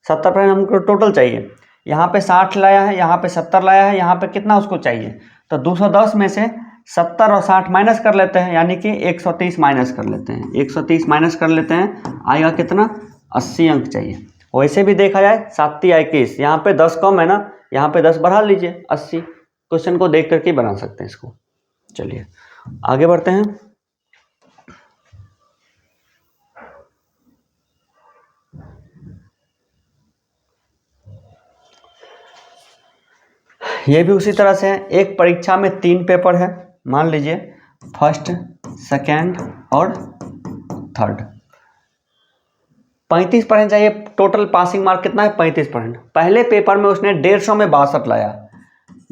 70% हमको टोटल चाहिए। यहाँ पे 60 लाया है, यहाँ पे 70 लाया है, यहाँ पे कितना उसको चाहिए, तो 210 में से 70 और 60 माइनस कर लेते हैं यानी कि 130 माइनस कर लेते हैं, 130 माइनस कर लेते हैं, आएगा कितना 80 अंक चाहिए। वैसे भी देखा जाए 7 21, यहाँ पे 10 कम है ना, यहाँ पे 10 बढ़ा लीजिए, 80। क्वेश्चन को देख करके बना सकते हैं इसको। चलिए आगे बढ़ते हैं। ये भी उसी तरह से है। एक परीक्षा में 3 पेपर है, मान लीजिए फर्स्ट सेकेंड और थर्ड। 35% चाहिए, टोटल पासिंग मार्क कितना है 35%। पहले पेपर में उसने 150 में 62 लाया,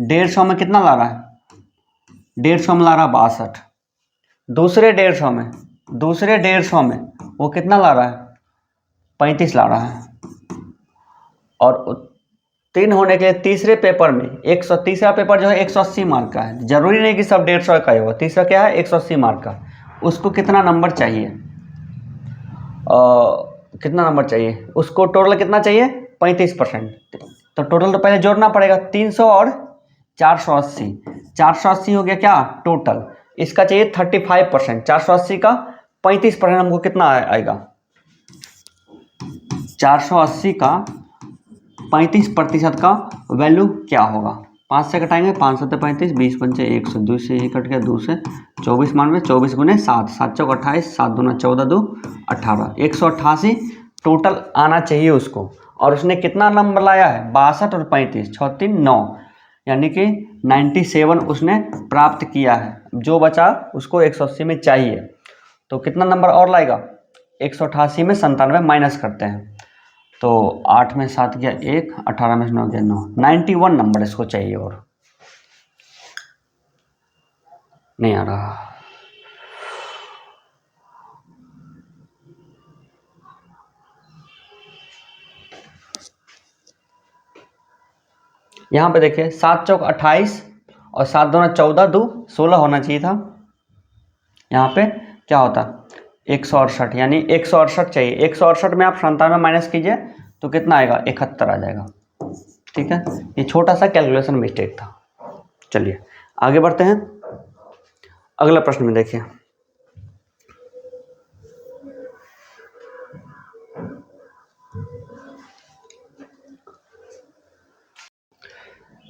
150 में कितना ला रहा है, 150 में ला रहा 62। दूसरे 150 में वो कितना ला रहा है 35 ला रहा है। और 3 होने के लिए तीसरे पेपर में 130 पेपर जो है 180 मार्क का है। जरूरी नहीं कि सब 150 का ही होगा, तीसरा क्या है 180 मार्क का। उसको कितना नंबर चाहिए, कितना नंबर चाहिए उसको, टोटल कितना चाहिए 35%। तो टोटल तो पहले जोड़ना पड़ेगा, 300 और 480, 480 हो गया क्या टोटल। इसका चाहिए 35%, 480 का 35% हमको कितना आएगा, 480 का 35% का वैल्यू क्या होगा। 5 से घटाएंगे, 5 7 35, 20 पंचे 100, 2 से ये कट गया, 2 से 24 मानवे, 24 गुने 7, 7 चौक 28, 7 दूना 14, 2 18, 188 टोटल आना चाहिए उसको। और उसने कितना नंबर लाया है 62 और 35, 6 3 9 यानी कि 97 उसने प्राप्त किया है। जो बचा उसको 180 में चाहिए, तो कितना नंबर और लाएगा, 188 में 97 माइनस करते हैं, तो 8 में 7 गया 1, 18 में 9 गया 9, 91 नंबर इसको चाहिए। और नहीं आ रहा, यहाँ पे देखिए 7 चौक 28 और 7 दूना 14, 2 16 होना चाहिए था। यहाँ पे क्या होता 168 यानी 168 चाहिए। 168 में आप 97 माइनस कीजिए तो कितना आएगा 71 आ जाएगा। ठीक है, ये छोटा सा कैलकुलेशन मिस्टेक था। चलिए आगे बढ़ते हैं। अगला प्रश्न में देखिए,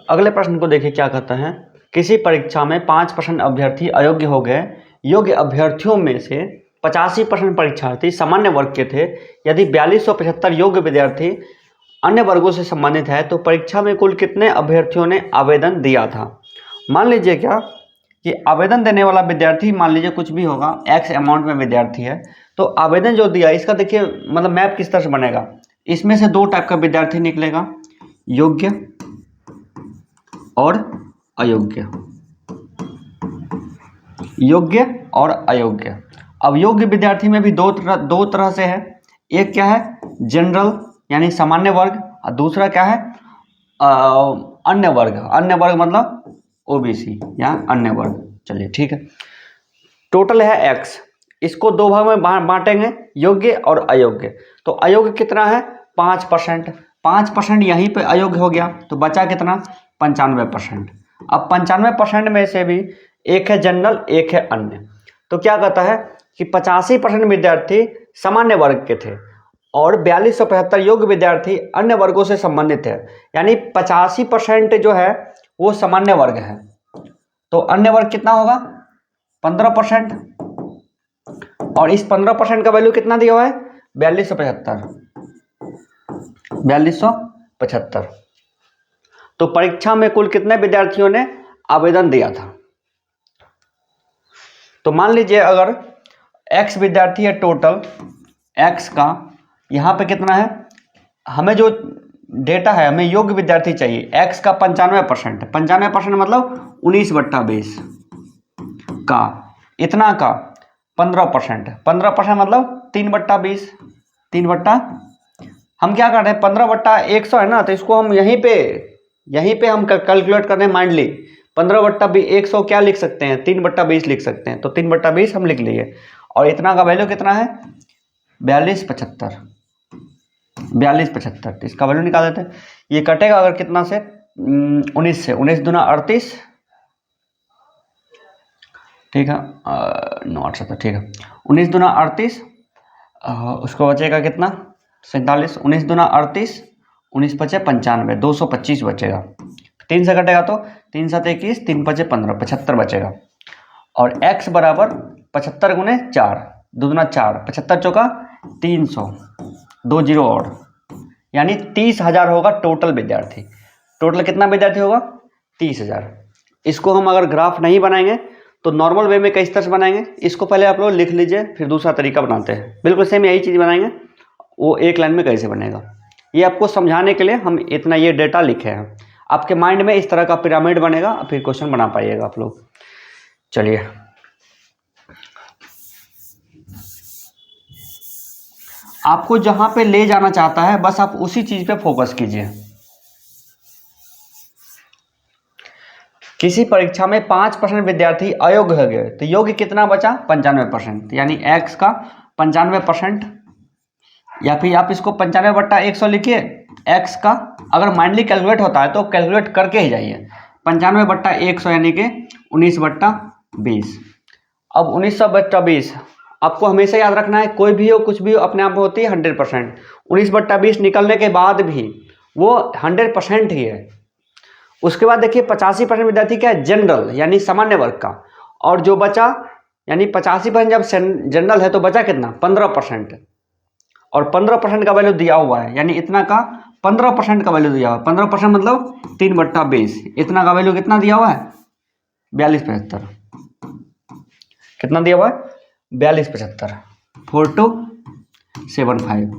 अगले प्रश्न को देखिए क्या कहता है। किसी परीक्षा में 5% अभ्यर्थी अयोग्य हो गए, योग्य अभ्यर्थियों में से 85% परीक्षार्थी सामान्य वर्ग के थे। यदि 4275 योग्य विद्यार्थी अन्य वर्गों से संबंधित है तो परीक्षा में कुल कितने अभ्यर्थियों ने आवेदन दिया था। मान लीजिए क्या कि आवेदन देने वाला विद्यार्थी मान लीजिए कुछ भी होगा, एक्स अमाउंट में विद्यार्थी है, तो आवेदन जो दिया इसका देखिए मतलब मैप किस तरह से बनेगा। इसमें से दो टाइप का विद्यार्थी निकलेगा, योग्य और अयोग्य, योग्य और अयोग्य। अब योग्य विद्यार्थी में भी दो तरह से है। एक क्या है, जनरल यानी सामान्य वर्ग, और दूसरा क्या है, अन्य वर्ग। अन्य वर्ग मतलब ओबीसी या अन्य वर्ग। चलिए ठीक है, टोटल है एक्स, इसको दो भाग में बांटेंगे, योग्य और अयोग्य। तो अयोग्य कितना है, 5%। 5% यहीं पे अयोग्य हो गया, तो बचा कितना, 95%। अब 95% में से भी एक है जनरल, एक है अन्य। तो क्या कहता है कि 85% विद्यार्थी सामान्य वर्ग के थे और 4275 योग्य विद्यार्थी अन्य वर्गों से संबंधित है। यानी 85% जो है वो सामान्य वर्ग है, तो अन्य वर्ग कितना होगा, 15%। और इस 15% का वैल्यू कितना दिया हुआ है, 4275। तो परीक्षा में कुल कितने विद्यार्थियों ने आवेदन दिया था। तो मान लीजिए अगर x विद्यार्थी है, टोटल x का यहाँ पे कितना है, हमें जो डेटा है, हमें योग्य विद्यार्थी चाहिए। x का 95%, 95% मतलब 19/20 का, इतना का 15%, 15% मतलब 3/20, 3 हम क्या कर रहे हैं, 15/100 है ना, तो इसको हम यहीं पे हम कैलकुलेट कर रहे हैं माइंडली। 15/100 क्या लिख सकते हैं, 3/20 लिख सकते हैं, तो 3/20 हम लिख लिए। और इतना का वैल्यू कितना है, 4275। 4275, तो इसका वैल्यू निकाल देते हैं। ये कटेगा अगर कितना से, 19 से, 19 दूना 38, ठीक है, 9 ठीक है, 19 दूना 38, उसको बचेगा कितना, 47, 19 दूना 38, 19 पचे 95, 225 बचेगा। 3 से कटेगा तो 3 7 21, 3 पचे 15, 75 बचेगा। और x बराबर 75 गुने 4, 2 दूना 4, 75 चौका 300, 2 जीरो और, यानी 30,000 होगा टोटल विद्यार्थी। टोटल कितना विद्यार्थी होगा, 30,000। इसको हम अगर ग्राफ नहीं बनाएंगे तो नॉर्मल वे में किस तरह से बनाएंगे, इसको पहले आप लोग लिख लीजिए, फिर दूसरा तरीका बनाते हैं। बिल्कुल सेम यही चीज़ बनाएंगे, वो एक लाइन में कैसे बनेगा, ये आपको समझाने के लिए हम इतना ये डेटा लिखे हैं। आपके माइंड में इस तरह का पिरामिड बनेगा, फिर क्वेश्चन बना पाइएगा आप लोग। चलिए, आपको जहां पे ले जाना चाहता है बस आप उसी चीज पे फोकस कीजिए। किसी परीक्षा में 5% विद्यार्थी अयोग्य हो गए, तो योग्य कितना बचा, 95%, यानी x का 95%, या फिर आप इसको 95/100 लिखिए। x का अगर माइंडली कैलकुलेट होता है तो कैलकुलेट करके ही जाइए। 95/100 यानी कि 19/20। अब 19/20 आपको हमेशा याद रखना है, कोई भी हो कुछ भी हो अपने आप में होती है 100%। 19/20 निकलने के बाद भी वो 100% ही है। उसके बाद देखिए 85% विद्यार्थी क्या है, जनरल यानी सामान्य वर्ग का, और जो बचा यानी 85% जब जनरल है तो बचा कितना, 15%। और 15% का वैल्यू दिया हुआ है, यानी इतना का 15% का वैल्यू दिया हुआ है। 15% मतलब 3/20, इतना का वैल्यू कितना दिया हुआ है, 4275। कितना दिया हुआ है, 4275, 4275।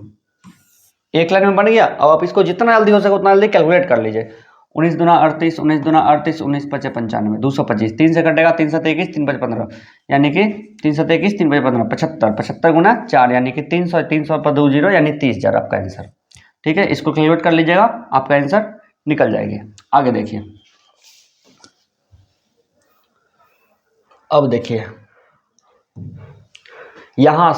एक लाइन में बन गया। अब आप इसको जितना जल्दी हो सके उतना जल्दी कैलकुलेट कर लीजिए। 19 दूना 38, 19 दूना 38, 19 पचे 95, 225, 3 से कटेगा 3 7 21, 3 5 15, यानी कि 3 7 21, 3 5 15, 75, 75 गुना 4 यानी कि 300, 300 पर 2 जीरो यानी 30,000 आपका आंसर। ठीक है, इसको कैलकुलेट कर लीजिएगा, आपका आंसर निकल जाएगी। आगे देखिए, अब देखिए यहाँ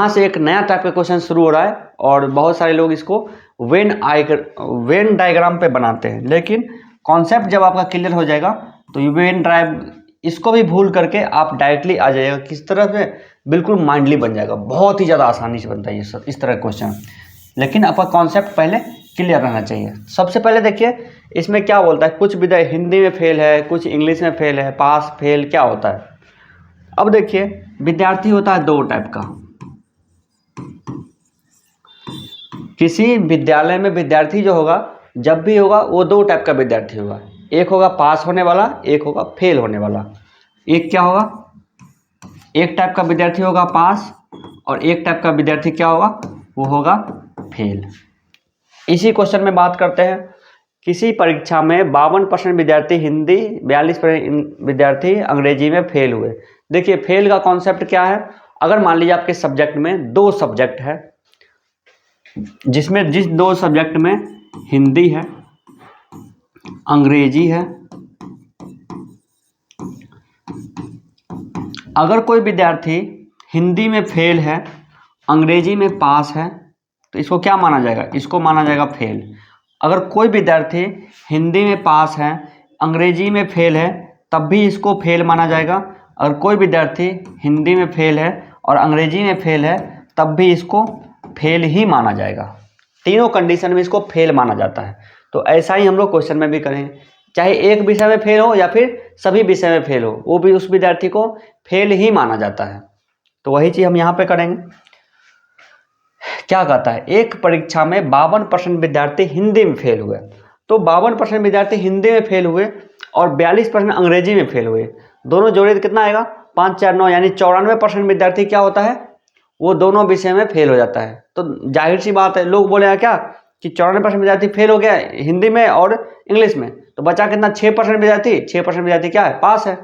से एक नया टाइप का क्वेश्चन शुरू हो रहा है, और बहुत सारे लोग इसको वेन डायग्राम पे बनाते हैं, लेकिन कॉन्सेप्ट जब आपका क्लियर हो जाएगा तो ये वेन ड्राइव इसको भी भूल करके आप डायरेक्टली आ जाएगा, किस तरह से, बिल्कुल माइंडली बन जाएगा। बहुत ही ज़्यादा आसानी से बनता है ये सब इस तरह का क्वेश्चन, लेकिन आपका कॉन्सेप्ट पहले क्लियर रहना चाहिए। सबसे पहले देखिए इसमें क्या बोलता है, कुछ विद्यार्थी हिंदी में फेल है, कुछ इंग्लिश में फेल है, पास फेल क्या होता है। अब देखिए विद्यार्थी होता है दो टाइप का। किसी विद्यालय में विद्यार्थी जो होगा, जब भी होगा वो दो टाइप का विद्यार्थी होगा। एक होगा पास होने वाला, एक होगा फेल होने वाला। एक क्या होगा, एक टाइप का विद्यार्थी होगा पास और एक टाइप का विद्यार्थी क्या होगा, वो होगा फेल। इसी क्वेश्चन में बात करते हैं, किसी परीक्षा में 52% विद्यार्थी हिंदी, 42% विद्यार्थी अंग्रेजी में फेल हुए। देखिए फेल का कॉन्सेप्ट क्या है, अगर मान लीजिए आपके सब्जेक्ट में 2 सब्जेक्ट है, जिसमें जिस 2 सब्जेक्ट में हिंदी है, अंग्रेजी है, अगर कोई विद्यार्थी हिंदी में फेल है, अंग्रेजी में पास है, तो इसको क्या माना जाएगा, इसको माना जाएगा फेल। अगर कोई विद्यार्थी हिंदी में पास है, अंग्रेजी में फेल है, तब भी इसको फेल माना जाएगा। अगर कोई विद्यार्थी हिंदी में फेल है और अंग्रेजी में फेल है, तब भी इसको फेल ही माना जाएगा। तीनों कंडीशन में इसको फेल माना जाता है। तो ऐसा ही हम लोग क्वेश्चन में भी करेंगे, चाहे एक विषय में फेल हो या फिर सभी विषय में फेल हो, वो भी उस विद्यार्थी को फेल ही माना जाता है। तो वही चीज़ हम यहाँ पे करेंगे। क्या कहता है, एक परीक्षा में 52% विद्यार्थी हिंदी में फेल हुए, तो 52% विद्यार्थी हिंदी में फेल हुए और 42% अंग्रेजी में फेल हुए, दोनों जोड़े तो कितना आएगा, 5 4 9, यानी 94% विद्यार्थी क्या होता है, वो दोनों विषय में फेल हो जाता है। तो जाहिर सी बात है, लोग बोले हैं क्या कि 94% विद्यार्थी फेल हो गया हिंदी में और इंग्लिश में, तो बचा कितना, 6% विद्यार्थी, 6% विद्यार्थी क्या है, पास है।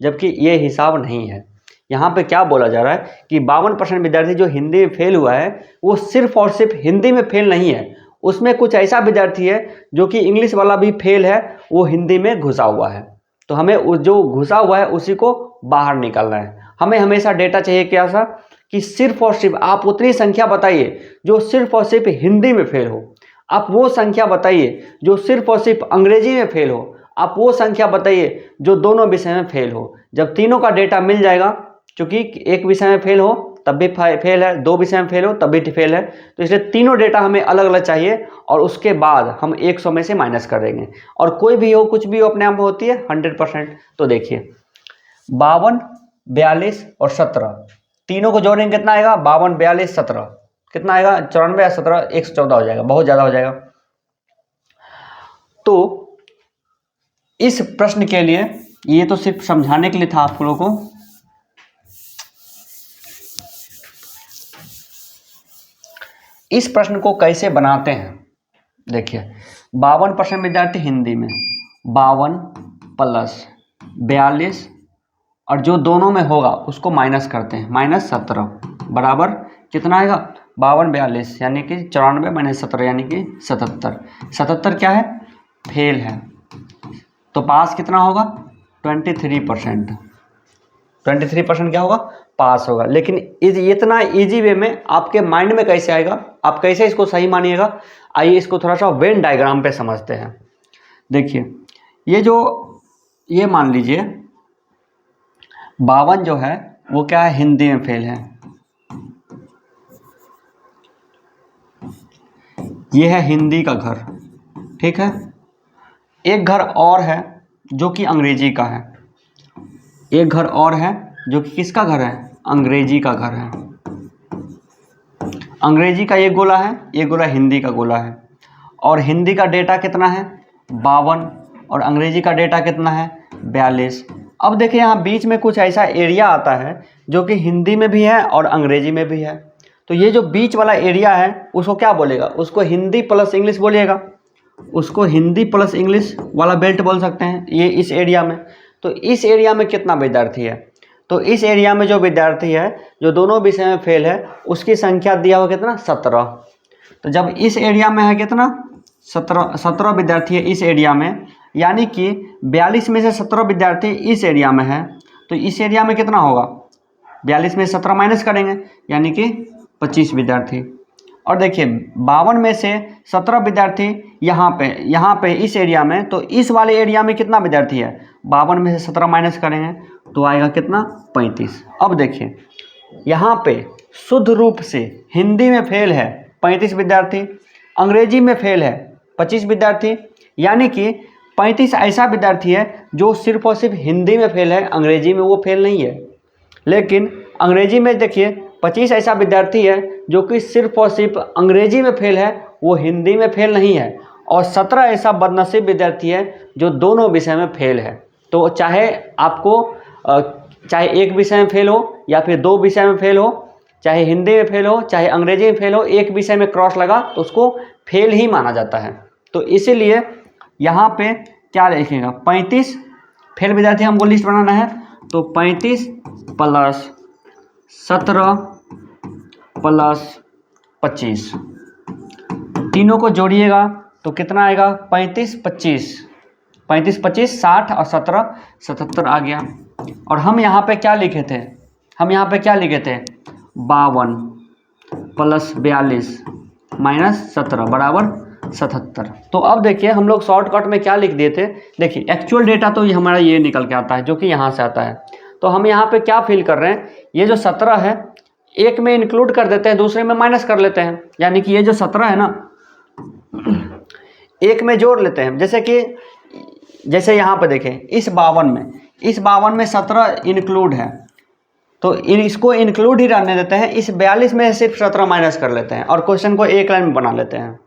जबकि ये हिसाब नहीं है। यहाँ पे क्या बोला जा रहा है कि 52% विद्यार्थी जो हिंदी में फेल हुआ है, वो सिर्फ और सिर्फ हिंदी में फेल नहीं है, उसमें कुछ ऐसा विद्यार्थी है जो कि इंग्लिश वाला भी फेल है, वो हिंदी में घुसा हुआ है। तो हमें जो घुसा हुआ है उसी को बाहर निकालना है। हमें हमेशा डेटा चाहिए क्या सा, कि सिर्फ और सिर्फ आप उतनी संख्या बताइए जो सिर्फ और सिर्फ हिंदी में फेल हो, आप वो संख्या बताइए जो सिर्फ और सिर्फ अंग्रेजी में फेल हो, आप वो संख्या बताइए जो दोनों विषय में फेल हो। जब तीनों का डेटा मिल जाएगा, क्योंकि एक विषय में फेल हो तब भी फेल है, 2 विषय में फेल हो तब भी फेल है, तो इसलिए तीनों डेटा हमें अलग अलग चाहिए और उसके बाद हम 100 में से माइनस कर देंगे। और कोई भी हो, कुछ भी हो, अपने आप में होती है 100%। तो देखिए 52, 42 और 17, तीनों को जोड़ेंगे कितना आएगा, 52, 42, 17 कितना आएगा, 94 या 17, 114 हो जाएगा, बहुत ज़्यादा हो जाएगा। तो इस प्रश्न के लिए, ये तो सिर्फ समझाने के लिए था आप लोगों को, इस प्रश्न को कैसे बनाते हैं। देखिए 52% विद्यार्थी हिंदी में, 52 प्लस 42 और जो दोनों में होगा उसको माइनस करते हैं, -17 बराबर कितना आएगा, 52 42 यानी कि 94 माइनस 17 यानी कि 77। 77 क्या है, फेल है। तो पास कितना होगा, 23%। 23% क्या होगा, पास होगा। लेकिन इतना इजी वे में आपके माइंड में कैसे आएगा, आप कैसे इसको सही मानिएगा, आइए इसको थोड़ा सा वेन डायग्राम पे समझते हैं। देखिए ये मान लीजिए 52 जो है वो क्या है, हिंदी में फेल है, ये है हिंदी का घर, ठीक है। एक घर और है जो कि अंग्रेजी का है, एक घर और है जो कि किसका घर है, अंग्रेजी का घर है। अंग्रेजी का एक गोला है, एक गोला हिंदी का गोला है, और हिंदी का डेटा कितना है, 52, और अंग्रेजी का डेटा कितना है, 42। अब देखिए यहाँ बीच में कुछ ऐसा एरिया आता है जो कि हिंदी में भी है और अंग्रेजी में भी है। तो ये जो बीच वाला एरिया है उसको क्या बोलेगा, उसको हिंदी प्लस इंग्लिश बोलिएगा, उसको हिंदी प्लस इंग्लिश वाला बेल्ट बोल सकते हैं, ये इस एरिया में। तो इस एरिया में कितना विद्यार्थी है, तो इस एरिया में जो विद्यार्थी है जो दोनों विषय में फेल है, उसकी संख्या दिया हुआ कितना, 17। तो जब इस एरिया में है कितना, 17 विद्यार्थी है इस एरिया में, यानी कि 42 में से 17 विद्यार्थी इस एरिया में है, तो इस एरिया में कितना होगा, 42 में 17 माइनस करेंगे यानी कि 25 विद्यार्थी। और देखिए 52 में से 17 विद्यार्थी यहाँ पे इस एरिया में, तो इस वाले एरिया में कितना विद्यार्थी है, 52 में से 17 माइनस करेंगे तो आएगा कितना, 35। अब देखिए यहाँ पे शुद्ध रूप से हिंदी में फेल है 35 विद्यार्थी, अंग्रेजी में फेल है 25 विद्यार्थी, यानी कि 35 ऐसा विद्यार्थी है जो सिर्फ और सिर्फ हिंदी में फेल है, अंग्रेजी में वो फेल नहीं है। लेकिन अंग्रेजी में देखिए 25 ऐसा विद्यार्थी है जो कि सिर्फ और सिर्फ अंग्रेजी में फेल है, वो हिंदी में फेल नहीं है। और 17 ऐसा बदनसीब विद्यार्थी है जो दोनों विषय में फेल है। तो चाहे आपको चाहे एक विषय में फेल हो या फिर 2 विषय में फेल हो, चाहे हिंदी में फेल हो चाहे अंग्रेजी में फेल हो, एक विषय में क्रॉस लगा तो उसको फेल ही माना जाता है। तो इसीलिए यहाँ पे क्या लिखेगा, 35 फेल विद्यार्थी हमको लिस्ट बनाना है। तो 35 प्लस 17 प्लस 25 तीनों को जोड़िएगा तो कितना आएगा, 35 25 35 25 60 और 17 77 आ गया। और हम यहाँ पे क्या लिखे थे, हम यहाँ पे क्या लिखे थे, 52 प्लस 42 माइनस 17 बराबर 77। तो अब देखिए हम लोग शॉर्टकट में क्या लिख दिए थे, देखिए एक्चुअल डेटा तो हमारा ये निकल के आता है जो कि यहाँ से आता है। तो हम यहाँ पे क्या फिल कर रहे हैं, ये जो 17 है एक में इंक्लूड कर देते हैं, दूसरे में माइनस कर लेते हैं, यानी कि ये जो 17 है ना एक में जोड़ लेते हैं। जैसे यहाँ पे देखें इस 52 में 17 इंक्लूड है, तो इसको इंक्लूड ही रहने देते हैं। इस 42 में सिर्फ 17 माइनस कर लेते हैं और क्वेश्चन को एक लाइन में बना लेते हैं।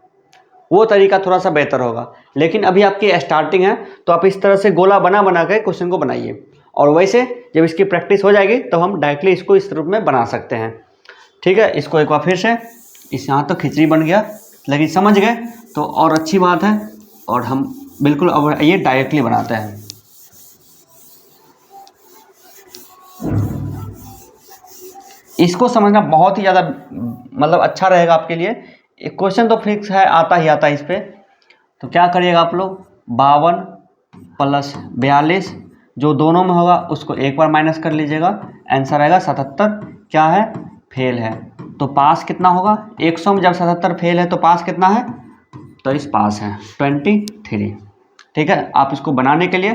वो तरीका थोड़ा सा बेहतर होगा, लेकिन अभी आपकी स्टार्टिंग है तो आप इस तरह से गोला बना के क्वेश्चन को बनाइए। और वैसे जब इसकी प्रैक्टिस हो जाएगी तो हम डायरेक्टली इसको इस रूप में बना सकते हैं। ठीक है, इसको एक बार फिर से, इस यहाँ तो खिचड़ी बन गया, लेकिन समझ गए तो और अच्छी बात है। और हम बिल्कुल अब ये डायरेक्टली बनाते हैं। इसको समझना बहुत ही ज़्यादा मतलब अच्छा रहेगा आपके लिए। एक क्वेश्चन तो फिक्स है, आता ही आता है इस पर। तो क्या करिएगा आप लोग, 52 प्लस 42 जो दोनों में होगा उसको एक बार माइनस कर लीजिएगा, आंसर आएगा 77। क्या है, फेल है। तो पास कितना होगा, 100 में जब 77 फेल है तो पास कितना है, तो इस पास है 23। ठीक है, आप इसको बनाने के लिए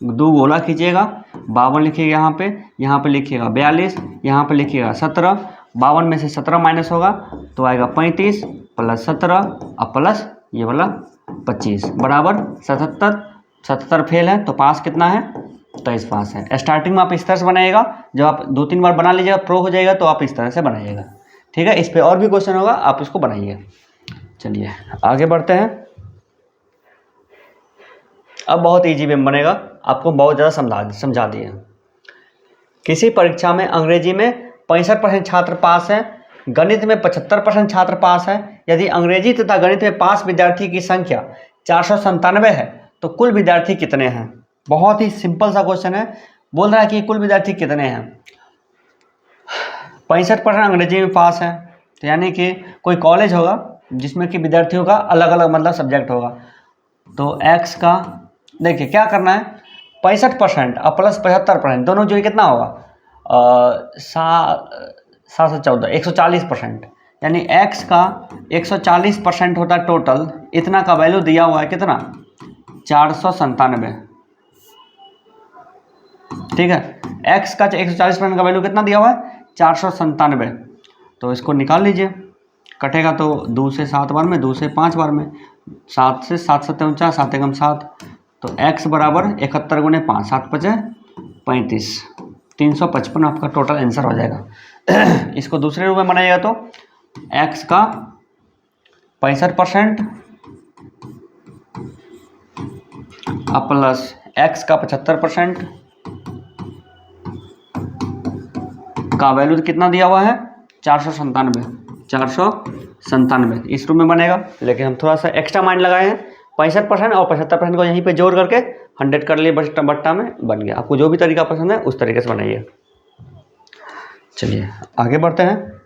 2 गोला खींचिएगा, 52 लिखिएगा यहाँ पे लिखिएगा 42, यहाँ पे लिखिएगा 17। 52 में से 17 माइनस होगा तो आएगा 35 प्लस 17 और प्लस ये वाला 25 बराबर 77। 77 फेल है तो पास कितना है, 23 पास है। स्टार्टिंग में आप इस तरह से बनाइएगा, जब आप 2-3 बार बना लीजिएगा प्रो हो जाएगा तो आप इस तरह से बनाइएगा। ठीक है, इस पर और भी क्वेश्चन होगा, आप इसको बनाइए। चलिए आगे बढ़ते हैं। अब बहुत इजी वे में बनेगा, आपको बहुत ज़्यादा समझा दिए। किसी परीक्षा में अंग्रेजी में 65% छात्र पास है, गणित में 75% छात्र पास है। यदि अंग्रेजी तथा गणित में पास विद्यार्थी की संख्या 497 है तो कुल विद्यार्थी कितने हैं। बहुत ही सिंपल सा क्वेश्चन है, बोल रहा है कि कुल विद्यार्थी कितने हैं। 65% अंग्रेजी में पास है, तो यानी कि कोई कॉलेज होगा जिसमें कि विद्यार्थियों का अलग अलग मतलब सब्जेक्ट होगा। तो x का देखिए क्या करना है, 65% और प्लस 75% दोनों जो कितना होगा, 714 140%, यानी x का 140% होता है टोटल। इतना का वैल्यू दिया हुआ है कितना, 497। ठीक है, x का 140% का वैल्यू कितना दिया हुआ है, 497। तो इसको निकाल लीजिए, कटेगा तो 2 से 7 बार में, 2 से 5 बार में, 7 से 7 7 49, 7 एकम 7। तो x बराबर 71 गुने 5, 7 5 35, 355 आपका टोटल आंसर हो जाएगा। इसको दूसरे रूप में बनाइएगा तो x का 65% अब प्लस x का 75% का वैल्यू कितना दिया हुआ है, 497। इस रूप में बनेगा, लेकिन हम थोड़ा सा एक्स्ट्रा माइंड लगाए हैं। 65% और 75% को यहीं पे जोड़ करके 100 कर लिए, बट्टा में बन गया। आपको जो भी तरीका पसंद है उस तरीके से बनाइए। चलिए आगे बढ़ते हैं।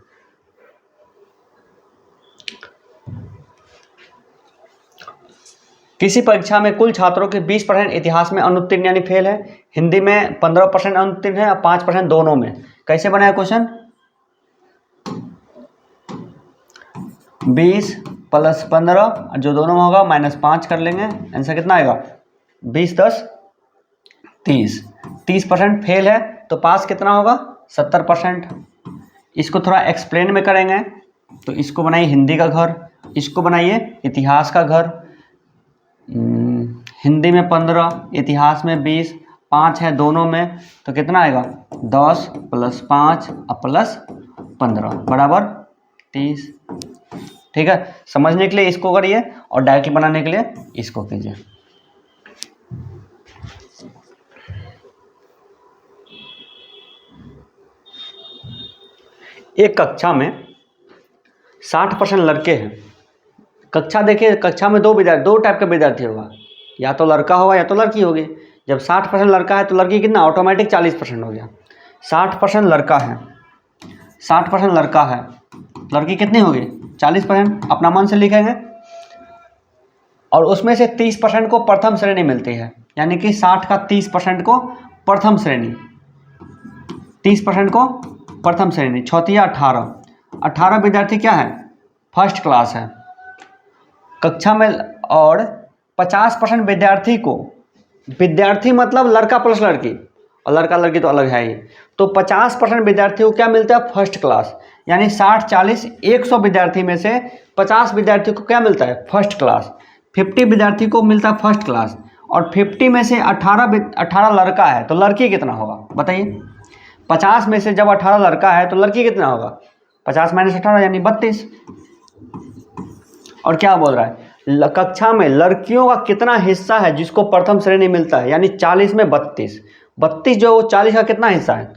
किसी परीक्षा में कुल छात्रों के 20% इतिहास में अनुत्तीर्ण यानी फेल है, हिंदी में 15% अनुत्तीर्ण है और 5% दोनों में। कैसे बनाया क्वेश्चन, 20 प्लस 15 जो दोनों में होगा -5 कर लेंगे, आंसर कितना आएगा, 20 10 30। 30% फेल है तो पास कितना होगा, 70%। इसको थोड़ा एक्सप्लेन में करेंगे, तो इसको बनाइए हिंदी का घर, इसको बनाइए इतिहास का घर। हिंदी में 15, इतिहास में 20, 5 है दोनों में, तो कितना आएगा, 10 प्लस 5 और प्लस 15 बराबर 30। ठीक है, समझने के लिए इसको करिए और डायरेक्टली बनाने के लिए इसको कीजिए। एक कक्षा में 60% लड़के हैं। कक्षा देखिए, कक्षा में दो टाइप के विद्यार्थी होगा, या तो लड़का होगा या तो लड़की होगी। जब 60% लड़का है तो लड़की कितना, ऑटोमेटिक 40% हो गया। 60% लड़का है, 60% लड़का है, लड़की कितनी होगी 40%, अपना मन से लिखेंगे। और उसमें से 30% को प्रथम श्रेणी मिलती है, यानी कि 60 का 30% को प्रथम श्रेणी, 30% को प्रथम श्रेणी। चौथिया 18 विद्यार्थी क्या है, फर्स्ट क्लास है कक्षा में। और 50% विद्यार्थी को, विद्यार्थी मतलब लड़का प्लस लड़की, और लड़का लड़की तो अलग है ही, तो 50% विद्यार्थी को क्या मिलता है, फर्स्ट क्लास। यानी 60 40 100 विद्यार्थी में से 50 विद्यार्थी को क्या मिलता है, फर्स्ट क्लास। 50 विद्यार्थी को मिलता है फर्स्ट क्लास, और 50 में से 18 लड़का है तो लड़की कितना होगा बताइए। 50 में से जब 18 लड़का है तो लड़की कितना होगा, 50 माइनस 18 यानी 32। और क्या बोल रहा है, कक्षा में लड़कियों का कितना हिस्सा है जिसको प्रथम श्रेणी मिलता है, यानी 40 में 32 जो 40 का कितना हिस्सा है,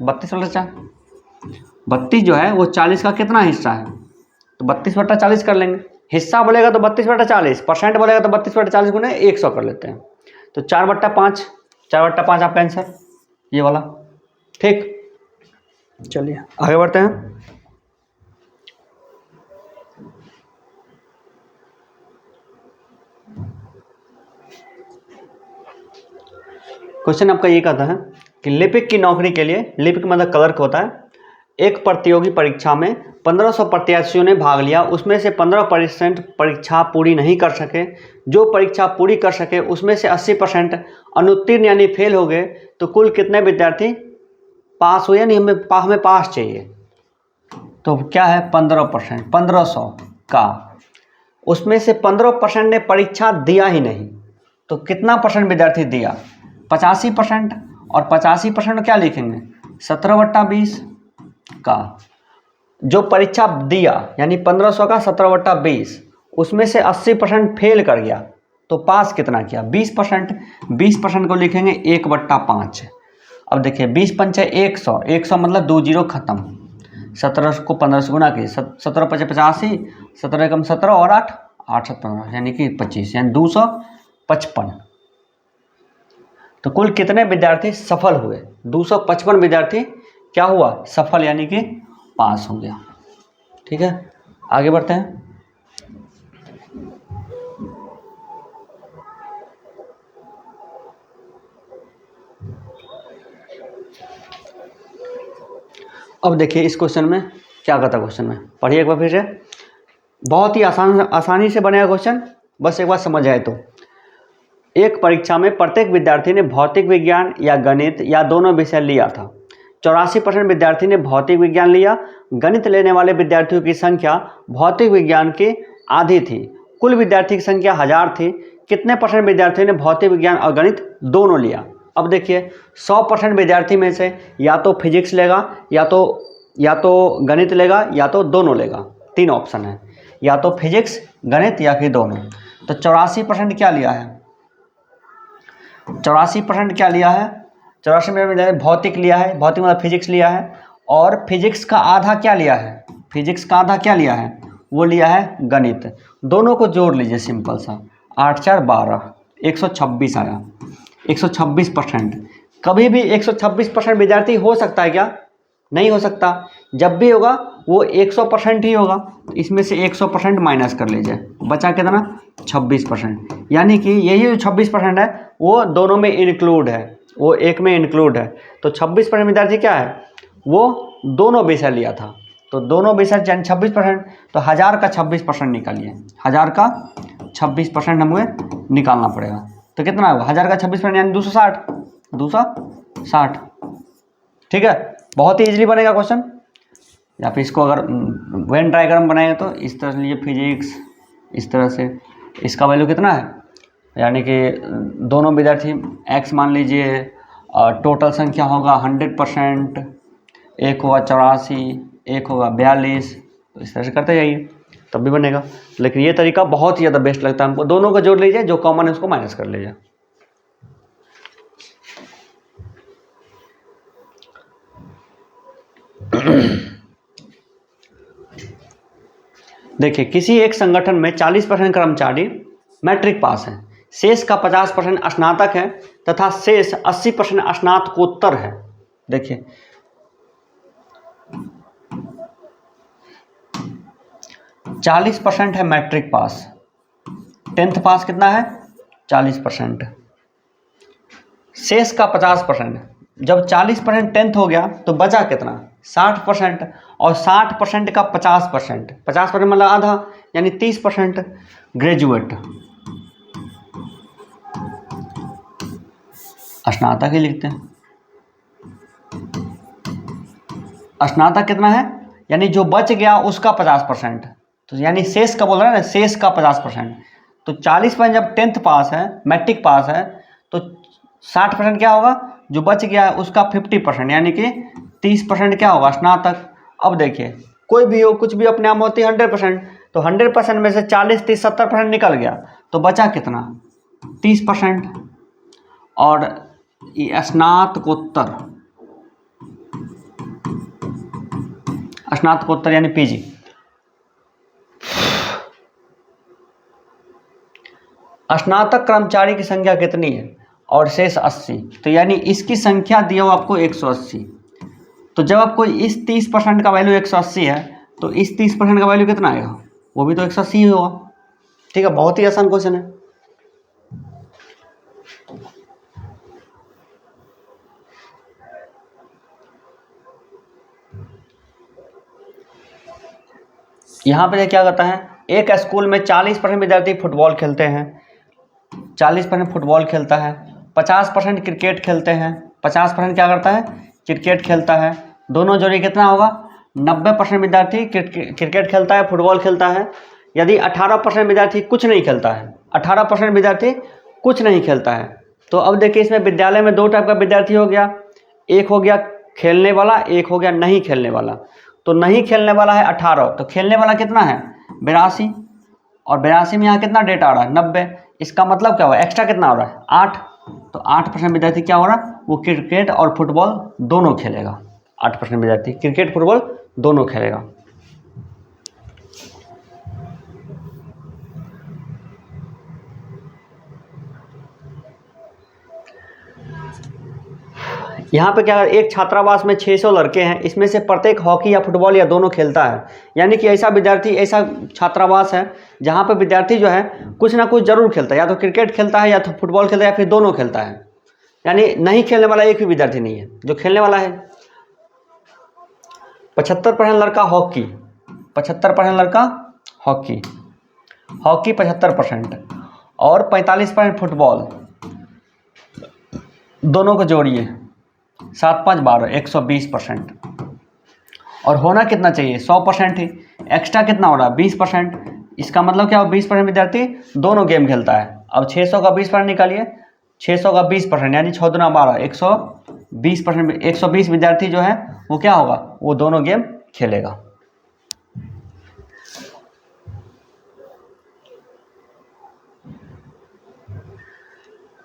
32 जो है वो 40 का कितना हिस्सा है, तो 32/40 कर लेंगे। हिस्सा बोलेगा तो 32/40, परसेंट बोलेगा तो 32/40 गुने 100 कर लेते हैं, तो 4/5 आपका आंसर ये वाला। ठीक, चलिए आगे बढ़ते हैं। क्वेश्चन आपका ये कहता है कि लिपिक की नौकरी के लिए, लिपिक मतलब क्लर्क होता है, एक प्रतियोगी परीक्षा में 1500 प्रत्याशियों ने भाग लिया, उसमें से 15% परीक्षा पूरी नहीं कर सके। जो परीक्षा पूरी कर सके उसमें से 80% अनुत्तीर्ण यानी फेल हो गए, तो कुल कितने विद्यार्थी पास हुए, यानी हमें पास चाहिए। तो क्या है 15%, 1500 का, उसमें से 15% ने परीक्षा दिया ही नहीं, तो कितना परसेंट विद्यार्थी दिया, 85%। और 85% क्या लिखेंगे, 17/20 का। जो परीक्षा दिया यानी 1500 का 17/20, उसमें से 80% फेल कर गया, तो पास कितना किया, 20%। 20% को लिखेंगे 1/5। अब देखिए 20 पंचे 100, 100 मतलब 2 जीरो खत्म, 17 को 15 से गुना किए, 17 पचे 85, 17 एकम 17 और 8 8 7 15 यानी कि 25, यानी 255। तो कुल कितने विद्यार्थी सफल हुए, 255 विद्यार्थी क्या हुआ, सफल यानी कि पास हो गया। ठीक है, आगे बढ़ते हैं। अब देखिए इस क्वेश्चन में क्या कहता है, क्वेश्चन में पढ़िए एक बार फिर से, बहुत ही आसानी से बनेगा क्वेश्चन, बस एक बार समझ आए तो। एक परीक्षा में प्रत्येक विद्यार्थी ने भौतिक विज्ञान या गणित या दोनों विषय लिया था। 84% विद्यार्थी ने भौतिक विज्ञान लिया। गणित लेने वाले विद्यार्थियों की संख्या भौतिक विज्ञान की आधी थी। कुल विद्यार्थी की संख्या 1000 थी। कितने परसेंट विद्यार्थियों ने भौतिक विज्ञान और गणित दोनों लिया। अब देखिए 100% विद्यार्थी में से या तो फिजिक्स लेगा, या तो गणित लेगा, या तो दोनों लेगा। 3 ऑप्शन है, या तो फिजिक्स गणित या फिर दोनों। तो 84% क्या लिया है, 84% क्या लिया है, 84% भौतिक लिया है, भौतिक मतलब फिजिक्स लिया है। और फिजिक्स का आधा क्या लिया है, फिजिक्स का आधा क्या लिया है, वो लिया है गणित। दोनों को जोड़ लीजिए सिंपल सा, 8 4 12, 126 आया, 126%। कभी भी 126% विद्यार्थी हो सकता है क्या, नहीं हो सकता। जब भी होगा वो 100% ही होगा। तो इसमें से 100% माइनस कर लीजिए, बचा कितना 26%। यानी कि यही जो 26% है वो दोनों में इंक्लूड है, वो एक में इंक्लूड है। तो 26% विद्यार्थी क्या है, वो दोनों विषय लिया था। तो दोनों विषय यानी 26%, तो 1000 का 26% निकालिए, 1000 का 26% हमें निकालना पड़ेगा। तो कितना होगा, 1000 का 26% यानी 260। ठीक है, बहुत ही इजीली बनेगा क्वेश्चन। या फिर इसको अगर वेन डायग्राम बनाएंगे तो इस तरह से लिए फिजिक्स, इस तरह से इसका वैल्यू कितना है, यानी कि दोनों विद्यार्थी x मान लीजिए, टोटल संख्या होगा 100%, एक होगा 84, एक होगा 42, तो इस तरह से करते जाइए। तब भी बनेगा। लेकिन ये तरीका बहुत ही ज़्यादा बेस्ट लगता है हमको। दोनों को जोड़ लीजिए, जो कॉमन है उसको माइनस कर लीजिए। देखिए, किसी एक संगठन में 40% कर्मचारी मैट्रिक पास हैं, शेष का 50% स्नातक है तथा शेष 80% स्नातकोत्तर है। देखिए, 40% है मैट्रिक पास, 10th पास कितना है 40%, शेष का 50%। जब 40% 10th हो गया तो बचा कितना 60%, और 60% का 50%, 50% मतलब आधा, यानी 30% ग्रेजुएट, स्नातक ही लिखते हैं। स्नातक कितना है, यानी जो बच गया उसका 50%, तो यानी शेष का बोल रहा है ना, शेष का 50%। तो 40% जब 10th पास है, मैट्रिक पास है, तो 60% क्या होगा, जो बच गया है उसका 50%, यानी कि 30% क्या होगा स्नातक। अब देखिए, कोई भी हो, कुछ भी अपने आप होती है 100%, तो 100% में से 40, 30, 70% निकल गया, तो बचा कितना 30%। और स्नातकोत्तर, स्नातकोत्तर यानी पीजी, स्नातक कर्मचारी की संख्या कितनी है और शेष 80, तो यानी इसकी संख्या दिया हो आपको 180। तो जब आपको इस 30% का वैल्यू 180 है, तो इस 30% का वैल्यू कितना आएगा, वो भी तो 180 ही होगा। ठीक है, बहुत ही आसान क्वेश्चन है। यहाँ पे क्या करता है, एक स्कूल में 40% विद्यार्थी फुटबॉल खेलते हैं, 40% फुटबॉल खेलता है, 50% क्रिकेट खेलते हैं, 50% क्या करता है क्रिकेट खेलता है। दोनों जोड़ी कितना होगा, 90% विद्यार्थी क्रिकेट खेलता है, फुटबॉल खेलता है। यदि 18% विद्यार्थी कुछ नहीं खेलता है, 18% विद्यार्थी कुछ नहीं खेलता है, तो अब देखिए इसमें विद्यालय में दो टाइप का विद्यार्थी हो गया, एक हो गया खेलने वाला, एक हो गया नहीं खेलने वाला। तो नहीं खेलने वाला है 18, तो खेलने वाला कितना है 82, और 82 में यहाँ कितना डेटा आ रहा है 90। इसका मतलब क्या हुआ, एक्स्ट्रा कितना हो रहा है 8, तो 8% विद्यार्थी क्या हो रहा है, वो क्रिकेट और फुटबॉल दोनों खेलेगा। 8% विद्यार्थी क्रिकेट फुटबॉल दोनों खेलेगा। यहाँ पे क्या, एक छात्रावास में 600 लड़के हैं, इसमें से प्रत्येक हॉकी या फुटबॉल या दोनों खेलता है। यानी कि ऐसा विद्यार्थी, ऐसा छात्रावास है जहाँ पे विद्यार्थी जो है कुछ ना कुछ जरूर खेलता है, या तो क्रिकेट खेलता है, या तो फुटबॉल खेलता है, या फिर दोनों खेलता है। यानी नहीं खेलने वाला एक भी विद्यार्थी नहीं है, जो खेलने वाला है। 75% लड़का हॉकी, 75% लड़का हॉकी, हॉकी 75%, और 45% फुटबॉल, दोनों को जोड़िए 7, 5, 12, 120%। और होना कितना चाहिए 100% ही, एक्स्ट्रा कितना हो रहा है 20%। इसका मतलब क्या हो, 20% विद्यार्थी दोनों गेम खेलता है। अब 600 का 20% निकालिए, 600 का 20% यानी 6 दूना 12, 120%, 120 विद्यार्थी जो है वो क्या होगा, वो दोनों गेम खेलेगा।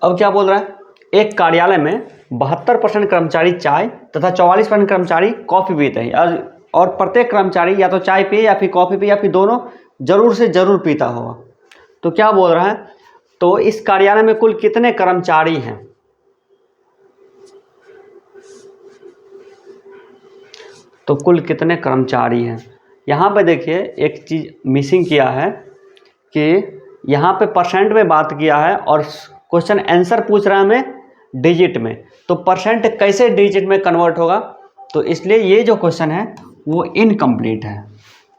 अब क्या बोल रहा है, एक कार्यालय में 72% कर्मचारी चाय तथा 44% कर्मचारी कॉफ़ी पीते हैं, और प्रत्येक कर्मचारी या तो चाय पिए या फिर कॉफ़ी पिए या फिर दोनों जरूर से जरूर पीता होगा। तो क्या बोल रहा है, तो इस कार्यालय में कुल कितने कर्मचारी हैं, तो कुल कितने कर्मचारी हैं। यहाँ पे देखिए एक चीज़ मिसिंग किया है कि यहाँ पे परसेंट में बात किया है, और क्वेश्चन आंसर पूछ रहा है हमें डिजिट में, तो परसेंट कैसे डिजिट में कन्वर्ट होगा, तो इसलिए ये जो क्वेश्चन है वो इनकम्प्लीट है।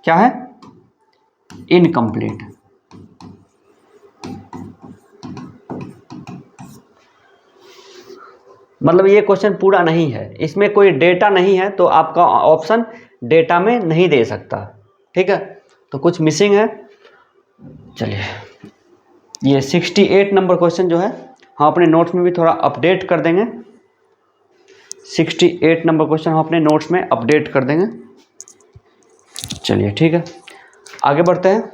क्या है, इनकम्प्लीट। मतलब ये क्वेश्चन पूरा नहीं है, इसमें कोई डेटा नहीं है, तो आपका ऑप्शन डेटा में नहीं दे सकता। ठीक है, तो कुछ मिसिंग है। चलिए, ये 68 नंबर क्वेश्चन जो है हम अपने नोट्स में भी थोड़ा अपडेट कर देंगे। 68 नंबर क्वेश्चन हम अपने नोट्स में अपडेट कर देंगे। चलिए ठीक है, आगे बढ़ते हैं।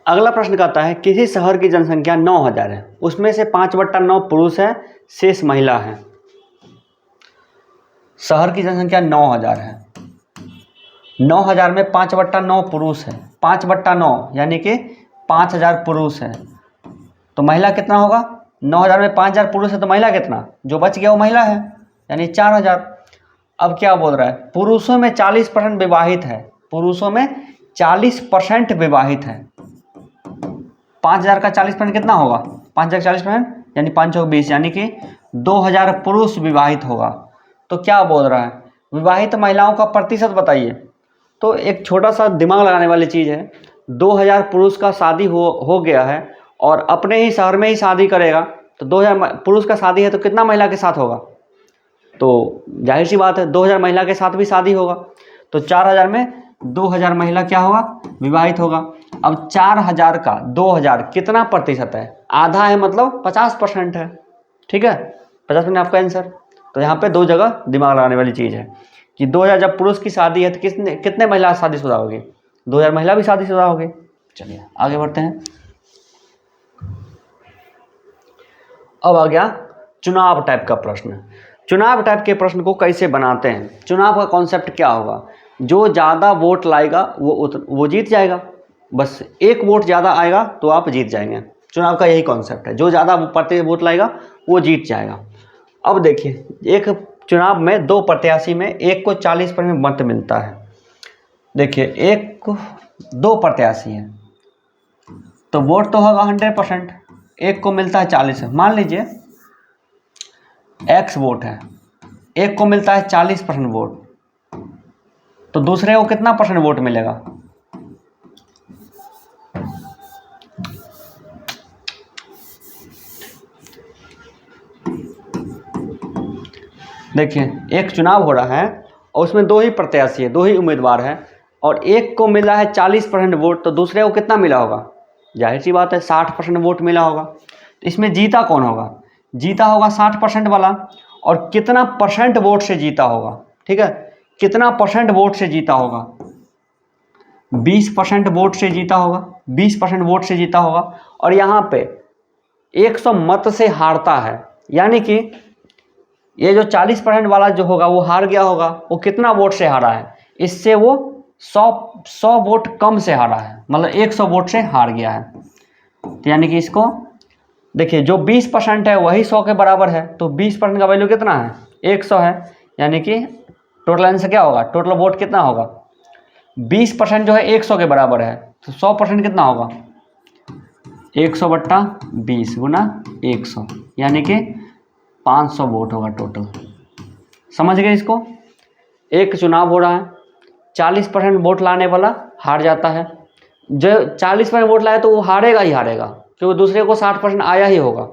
अगला प्रश्न कहता है किसी शहर की जनसंख्या 9000 है, उसमें से 5/9 पुरुष है, शेष महिला है। शहर की जनसंख्या 9000 है, 9000 में 5/9 पुरुष है, 5/9 यानी कि 5000 पुरुष है, तो महिला कितना होगा? 9000 में 5000 पुरुष है तो महिला कितना? जो बच गया वो महिला है, यानी 4000। अब क्या बोल रहा है? पुरुषों में 40% विवाहित है, पुरुषों में 40% विवाहित है। 5000 का 40% कितना होगा? 5000 का 40% यानी 520, यानी कि 2000 पुरुष विवाहित होगा। तो क्या बोल रहा है? विवाहित महिलाओं का प्रतिशत बताइए। तो एक छोटा सा दिमाग लगाने वाली चीज़ है, 2000 पुरुष का शादी हो गया है और अपने ही शहर में ही शादी करेगा, तो 2000 पुरुष का शादी है तो कितना महिला के साथ होगा? तो जाहिर सी बात है 2000 महिला के साथ भी शादी होगा, तो 4000 में 2000 महिला क्या होगा? विवाहित होगा। अब 4000 का 2000 कितना प्रतिशत है? आधा है, मतलब 50% है। ठीक है, 50% आपका आंसर। तो यहाँ पे दो जगह दिमाग लगाने वाली चीज़ है कि 2000 जब पुरुष की शादी है तो कितने महिला शादीशुदा होगी? 2000 महिला भी शादीशुदा होगी। चलिए आगे बढ़ते हैं। अब आ गया चुनाव टाइप का प्रश्न। चुनाव टाइप के प्रश्न को कैसे बनाते हैं? चुनाव का कॉन्सेप्ट क्या होगा? जो ज़्यादा वोट लाएगा वो जीत जाएगा, बस एक वोट ज़्यादा आएगा तो आप जीत जाएंगे। चुनाव का यही कॉन्सेप्ट है, जो ज़्यादा वोट लाएगा वो जीत जाएगा। अब देखिए, एक चुनाव में दो प्रत्याशी में एक को 40% मत मिलता है। देखिए, एक को दो प्रत्याशी हैं तो वोट तो होगा 100%, एक को मिलता है 40। मान लीजिए x वोट है, एक को मिलता है 40% वोट, तो दूसरे को कितना परसेंट वोट मिलेगा? देखिए, एक चुनाव हो रहा है और उसमें दो ही प्रत्याशी है, दो ही उम्मीदवार हैं, और एक को मिला है 40% वोट, तो दूसरे को कितना मिला होगा? जाहिर सी बात है 60% वोट मिला होगा। तो इसमें जीता कौन होगा? जीता होगा 60% वाला। और कितना परसेंट वोट से जीता होगा? ठीक है, कितना परसेंट वोट से जीता होगा? 20% वोट से जीता होगा, 20% वोट से जीता होगा। और यहाँ पे 100 मत से हारता है, यानी कि ये जो 40% वाला जो होगा वो हार गया होगा। वो कितना वोट से हारा है? इससे वो 100 वोट कम से हारा है, मतलब 100 वोट से हार गया है। तो यानी कि इसको देखिए, जो 20% है वही 100 के बराबर है, तो 20% का वैल्यू कितना है? 100 है, यानी कि टोटल आंसर क्या होगा? टोटल वोट कितना होगा? 20% जो है 100 के बराबर है, तो 100% कितना होगा? 100/20 गुना 100, यानी कि 500 वोट होगा टोटल। समझ गए इसको? एक चुनाव हो रहा है, 40% वोट लाने वाला हार जाता है। जो 40% वोट लाए तो वो हारेगा ही हारेगा, क्योंकि दूसरे को 60% आया ही होगा।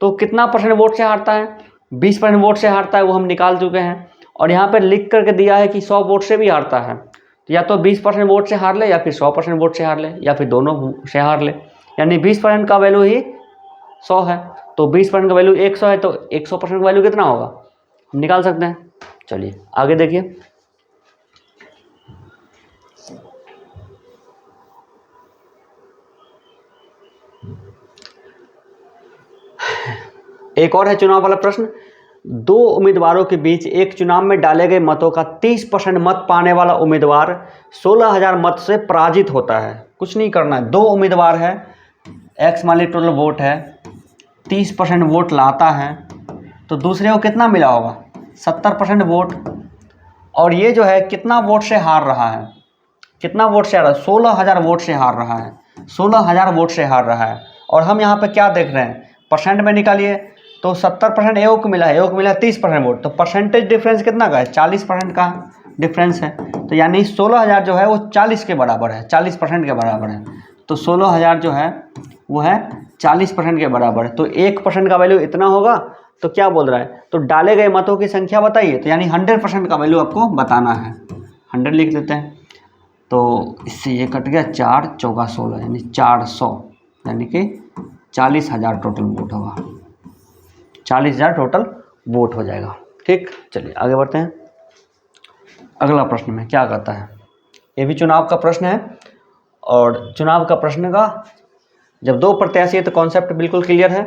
तो कितना परसेंट वोट से हारता है? 20% वोट से हारता है, वो हम निकाल चुके हैं। और यहाँ पर लिख करके दिया है कि 100 वोट से भी हारता है, तो या तो 20% वोट से हार ले, या फिर 100% वोट से हार ले, या फिर दोनों से हार ले। यानी 20% का वैल्यू ही 100 है, तो 20% का वैल्यू 100 है, तो 100% का वैल्यू कितना होगा? हम निकाल सकते हैं। चलिए आगे देखिए। एक और है चुनाव वाला प्रश्न। दो उम्मीदवारों के बीच एक चुनाव में डाले गए मतों का 30% मत पाने वाला उम्मीदवार 16000 मत से पराजित होता है। कुछ नहीं करना है, दो उम्मीदवार है, एक्स मान ली टोटल वोट है, 30% वोट लाता है, तो दूसरे को कितना मिला होगा? 70% वोट। और ये जो है कितना वोट से हार रहा है? कितना वोट से हार रहा है? 16000 वोट से हार रहा है, 16000 वोट से हार रहा है। और हम यहाँ पे क्या देख रहे हैं? परसेंट में निकालिए, तो 70% एओ को मिला है, एओ को मिला 30% वोट, तो परसेंटेज डिफरेंस कितना का है? 40% का डिफरेंस है। तो यानी 16000 जो है वो 40 के बराबर है, 40% के बराबर है। तो 16000 जो है वो है 40% के बराबर है। तो 1% का वैल्यू इतना होगा। तो क्या बोल रहा है? तो डाले गए मतों की संख्या बताइए, तो यानी 100% का वैल्यू आपको बताना है। 100 लिख देते हैं, तो इससे ये कट गया, 4 चौका 16, यानी 400। यानी कि 40,000 टोटल वोट होगा, 40,000 टोटल वोट हो जाएगा। ठीक, चलिए आगे बढ़ते हैं। अगला प्रश्न में क्या कहता है, ये भी चुनाव का प्रश्न है, और चुनाव का प्रश्न का जब दो प्रत्याशी है तो कॉन्सेप्ट बिल्कुल क्लियर है।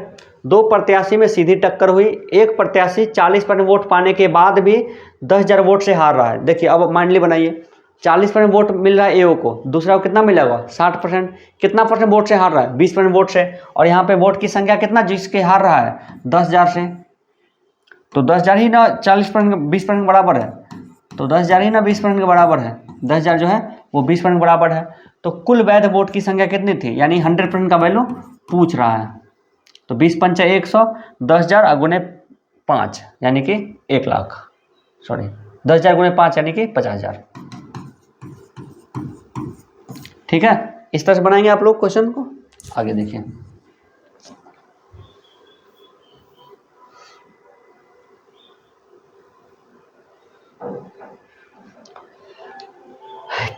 दो प्रत्याशी में सीधी टक्कर हुई, एक प्रत्याशी 40% वोट पाने के बाद भी 10,000 वोट से हार रहा है। देखिए अब माइंडली बनाइए, 40% वोट मिल रहा है ए को, दूसरा को कितना मिला हुआ 60%, कितना परसेंट वोट से हार रहा है 20% वोट से, और यहाँ पे वोट की संख्या कितना जिसके हार रहा है 10,000 से, तो 10,000 ही ना 40% 20% बराबर है, तो 10,000 ही ना 20% के बराबर है, 10,000 जो है वो 20% बराबर है। तो कुल वैध वोट की संख्या कितनी थी, यानी 100% का वैल्यू पूछ रहा है, तो 20 पंचा 100, 10,000 गुने 5 यानी कि 1 लाख, सॉरी 10,000 गुने 5 यानी कि 50,000। ठीक है, इस तरह से बनाएंगे आप लोग क्वेश्चन को। आगे देखिए,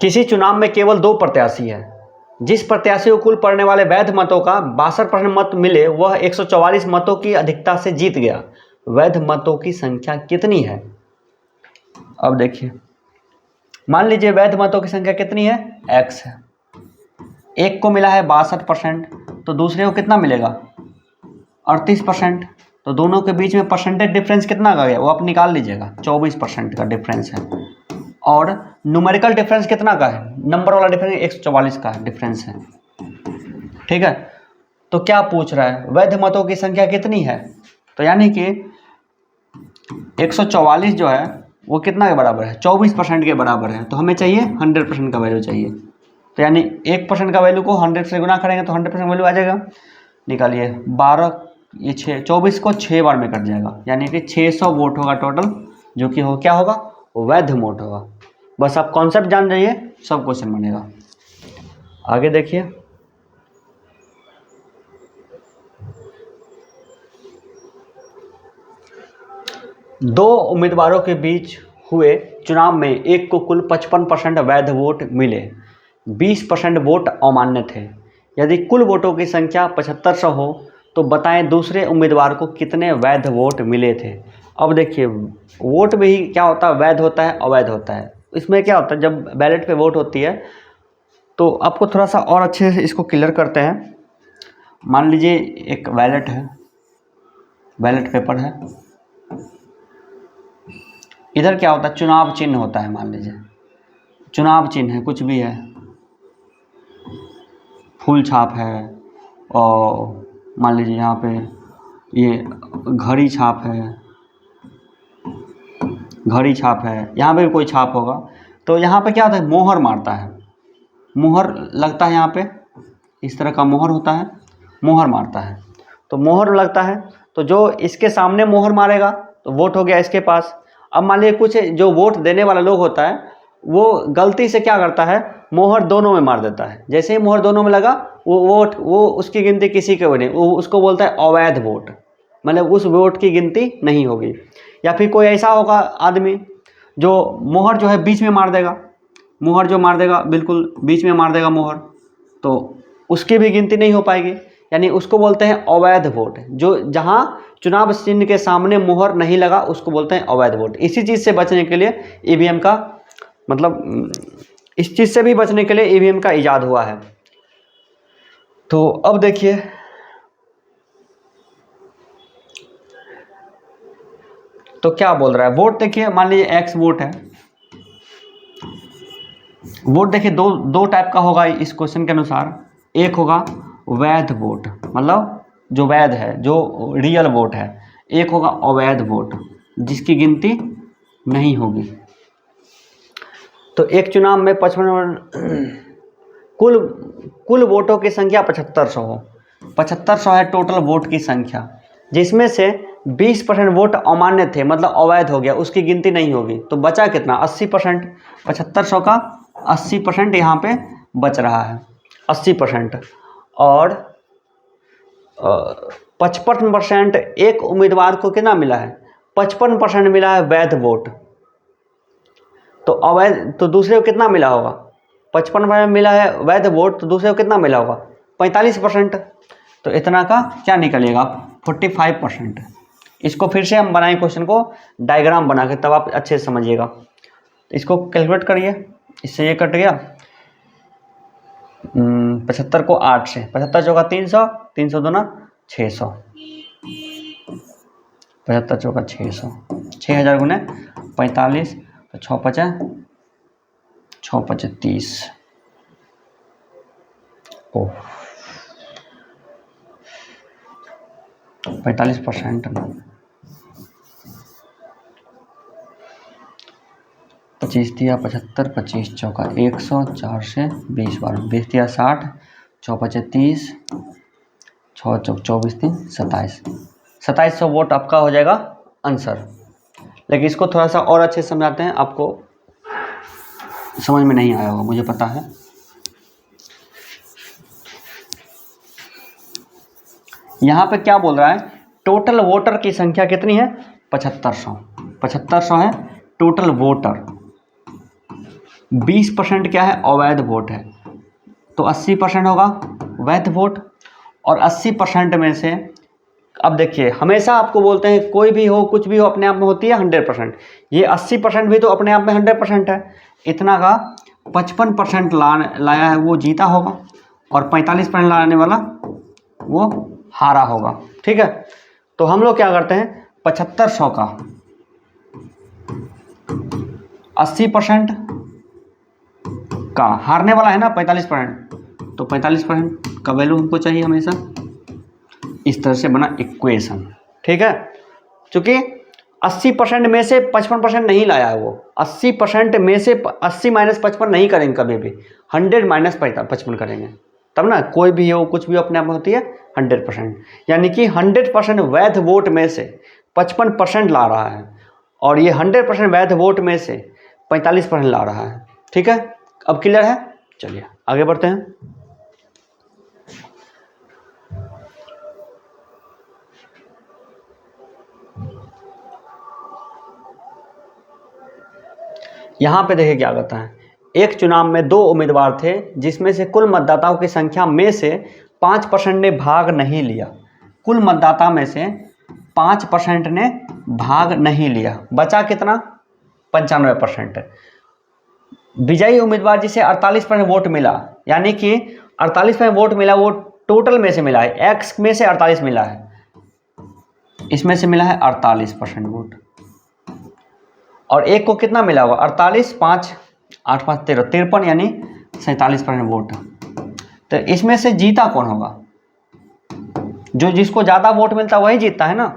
किसी चुनाव में केवल 2 प्रत्याशी है, जिस प्रत्याशी को कुल पड़ने वाले वैध मतों का 62% मत मिले वह 144 मतों की अधिकता से जीत गया। वैध मतों की संख्या कितनी है। अब देखिए, मान लीजिए वैध मतों की संख्या कितनी है, x है, एक को मिला है 62%, तो दूसरे को कितना मिलेगा 38%, तो दोनों के बीच में परसेंटेज डिफरेंस कितना का गया वो आप निकाल लीजिएगा, 24% का डिफरेंस है, और न्यूमेरिकल डिफरेंस कितना का है, नंबर वाला डिफरेंस 144 का डिफरेंस है। ठीक है, तो क्या पूछ रहा है, वैध मतों की संख्या कितनी है, तो यानी कि 144 जो है वो कितना के बराबर है 24% के बराबर है, तो हमें चाहिए 100% का वैल्यू चाहिए, तो यानी 1% का वैल्यू को 100 से गुना करेंगे तो 100% वैल्यू आ जाएगा। निकालिए 12 ये 6 24 को 6 बार में कट जाएगा, यानी कि 600 वोट होगा टोटल, जो कि हो क्या होगा वैध वोट होगा। बस आप कॉन्सेप्ट जान जाइए, सब क्वेश्चन बनेगा। आगे देखिए, दो उम्मीदवारों के बीच हुए चुनाव में एक को कुल 55% वैध वोट मिले, 20% वोट अमान्य थे। यदि कुल वोटों की संख्या 7500 हो तो बताएं दूसरे उम्मीदवार को कितने वैध वोट मिले थे। अब देखिए, वोट में ही क्या होता है, वैध होता है अवैध होता है। इसमें क्या होता है, जब बैलेट पे वोट होती है तो आपको थोड़ा सा और अच्छे से इसको क्लियर करते हैं। मान लीजिए एक बैलेट है, बैलेट पेपर है, इधर क्या होता है चुनाव चिन्ह होता है, मान लीजिए चुनाव चिन्ह है, कुछ भी है, फूल छाप है, और मान लीजिए यहाँ पे ये घड़ी छाप है, घड़ी छाप है, यहाँ पे भी कोई छाप होगा। तो यहाँ पे क्या होता है, मोहर मारता है, मोहर लगता है, यहाँ पे इस तरह का मोहर होता है, मोहर मारता है, तो मोहर लगता है, तो जो इसके सामने मोहर मारेगा तो वोट हो गया इसके पास। अब मान लीजिए कुछ जो वोट देने वाला लोग होता है वो गलती से क्या करता है, मोहर दोनों में मार देता है, जैसे ही मोहर दोनों में लगा वो वोट, वो उसकी गिनती किसी के बने, वो उसको बोलता है अवैध वोट, मतलब उस वोट की गिनती नहीं होगी। या फिर कोई ऐसा होगा आदमी जो मोहर जो है बीच में मार देगा, मोहर जो मार देगा बिल्कुल बीच में मार देगा मोहर, तो उसकी भी गिनती नहीं हो पाएगी, यानी उसको बोलते हैं अवैध वोट। जो जहां चुनाव चिन्ह के सामने मोहर नहीं लगा उसको बोलते हैं अवैध वोट। इसी चीज़ से बचने के लिए ईवीएम का मतलब इस चीज़ से भी बचने के लिए ईवीएम का इजाद हुआ है। तो अब देखिए, तो क्या बोल रहा है, वोट देखिए, मान लीजिए एक्स वोट है, वोट देखिए दो टाइप का होगा इस क्वेश्चन के अनुसार। एक होगा वैध वोट, मतलब जो वैध है, जो रियल वोट है। एक होगा अवैध वोट जिसकी गिनती नहीं होगी। तो एक चुनाव में 55 कुल वोटों की संख्या 7500 हो, 7500 है टोटल वोट की संख्या, जिसमें से 20% वोट अमान्य थे, मतलब अवैध हो गया, उसकी गिनती नहीं होगी। तो बचा कितना 80%, 7500 का 80% यहाँ पे बच रहा है, 80%। और 55% एक उम्मीदवार को कितना मिला है, 55% मिला है वैध वोट। तो अवैध, तो दूसरे को कितना मिला होगा, 55% मिला है वैध वोट, तो दूसरे को कितना मिला होगा 45%। तो इतना का क्या निकलेगा 45%। इसको फिर से हम बनाएं क्वेश्चन को डायग्राम बना के, तब आप अच्छे से समझिएगा। इसको कैलकुलेट करिए, इससे ये कट गया 75 को 8 से, 75 चौका 300, 300 दूना 600, 75 चौका 600, 6000 गुने 45, तो 6 पचे 30। ओह 45%। 25 दिया 75, 25 चौका 100, 4 से 20 बार 20 दिया 60, 6 पचे 30, 6 चौक 24 3 27, 2700 वोट आपका हो जाएगा आंसर। लेकिन इसको थोड़ा सा और अच्छे से समझाते हैं, आपको समझ में नहीं आया होगा मुझे पता है। यहाँ पे क्या बोल रहा है, टोटल वोटर की संख्या कितनी है 7500, 7500 है टोटल वोटर। 20% क्या है अवैध वोट है, तो 80% होगा वैध वोट। और 80% में से अब देखिए हमेशा आपको बोलते हैं कोई भी हो कुछ भी हो अपने आप में होती है 100%, ये 80% भी तो अपने आप में 100% है। इतना का 55% लाया है वो जीता होगा, और 45% लाने वाला वो हारा होगा। ठीक है, तो हम लोग क्या करते हैं 7500 का 80% का हारने वाला है ना 45%, तो 45% का वैल्यू हमको चाहिए हमेशा। इस तरह से बना इक्वेशन। ठीक है, चूंकि 80% में से 55% नहीं लाया है वो, 80% में से 80 माइनस 55 नहीं करेंगे कभी भी, 100 माइनस 55 करेंगे, तब ना कोई भी हो कुछ भी अपने आप में होती है 100%। यानी कि 100% वैध वोट में से 55% ला रहा है, और ये 100% वैध वोट में से 45% ला रहा है। ठीक है, अब क्लियर है, चलिए आगे बढ़ते हैं। यहाँ पे देखिए क्या कहता है, एक चुनाव में 2 उम्मीदवार थे जिसमें से कुल मतदाताओं की संख्या में से 5% ने भाग नहीं लिया। कुल मतदाता में से 5% ने भाग नहीं लिया, बचा कितना 95%। विजयी उम्मीदवार जिसे 48% वोट मिला, यानी कि 48% वोट मिला वो टोटल में से मिला है, एक्स में से 48 मिला है, इसमें से मिला है 48% वोट। और एक को कितना मिला होगा 48, 5 8 5 13 53, यानी 47% वोट। तो इसमें से जीता कौन होगा, जो जिसको ज़्यादा वोट मिलता है वही जीतता है ना,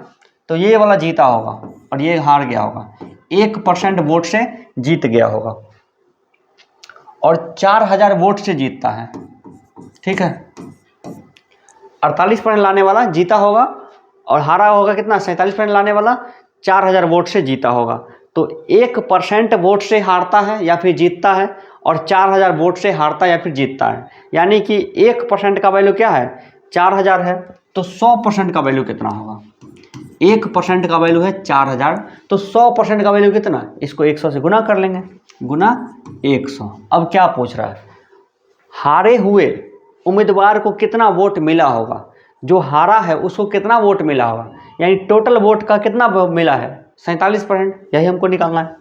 तो ये वाला जीता होगा और ये हार गया होगा, 1% वोट से जीत गया होगा, और 4000 वोट से जीतता है। ठीक है, 48% लाने वाला जीता होगा और हारा होगा कितना 47% लाने वाला 4000 वोट से जीता होगा। तो 1% वोट से हारता है या फिर जीतता है, और 4000 वोट से हारता है या फिर जीतता है। यानी कि 1% का वैल्यू क्या है 4000 है, तो 100% का वैल्यू कितना होगा, 1% का वैल्यू है 4000, तो 100% का वैल्यू कितना, इसको 100 से गुना कर लेंगे, गुना 100। अब क्या पूछ रहा है, हारे हुए उम्मीदवार को कितना वोट मिला होगा, जो हारा है उसको कितना वोट मिला होगा, यानी टोटल वोट का कितना मिला है 47%, यही हमको निकालना है,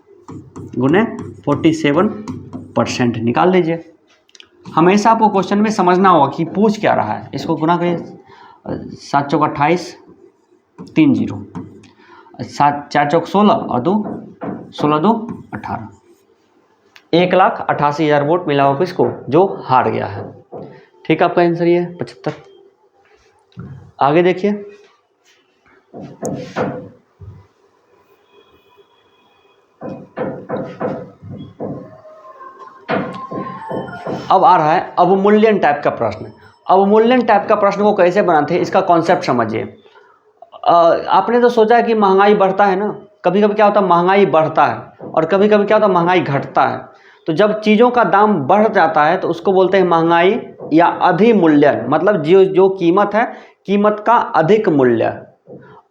गुने 47% निकाल लीजिए। हमेशा आपको क्वेश्चन में समझना होगा कि पूछ क्या रहा है। इसको गुना करिए, 7 चौक 28, 3 0, 7 4 चौक 16 और 2 16 2 18, 1,88,000 वोट मिला होगा किसको, जो हार गया है। ठीक है, आपका आंसर ये है 75। आगे देखिए, अब आ रहा है अवमूल्यन टाइप का प्रश्न। अवमूल्यन टाइप का प्रश्न को कैसे बनाते हैं इसका कॉन्सेप्ट समझिए। आपने तो सोचा है कि महंगाई बढ़ता है ना, कभी कभी क्या होता है महंगाई बढ़ता है और कभी कभी क्या होता है महंगाई घटता है। तो जब चीज़ों का दाम बढ़ जाता है तो उसको बोलते हैं महंगाई या अधिमूल्यन, मतलब जो कीमत है कीमत का अधिक मूल्य।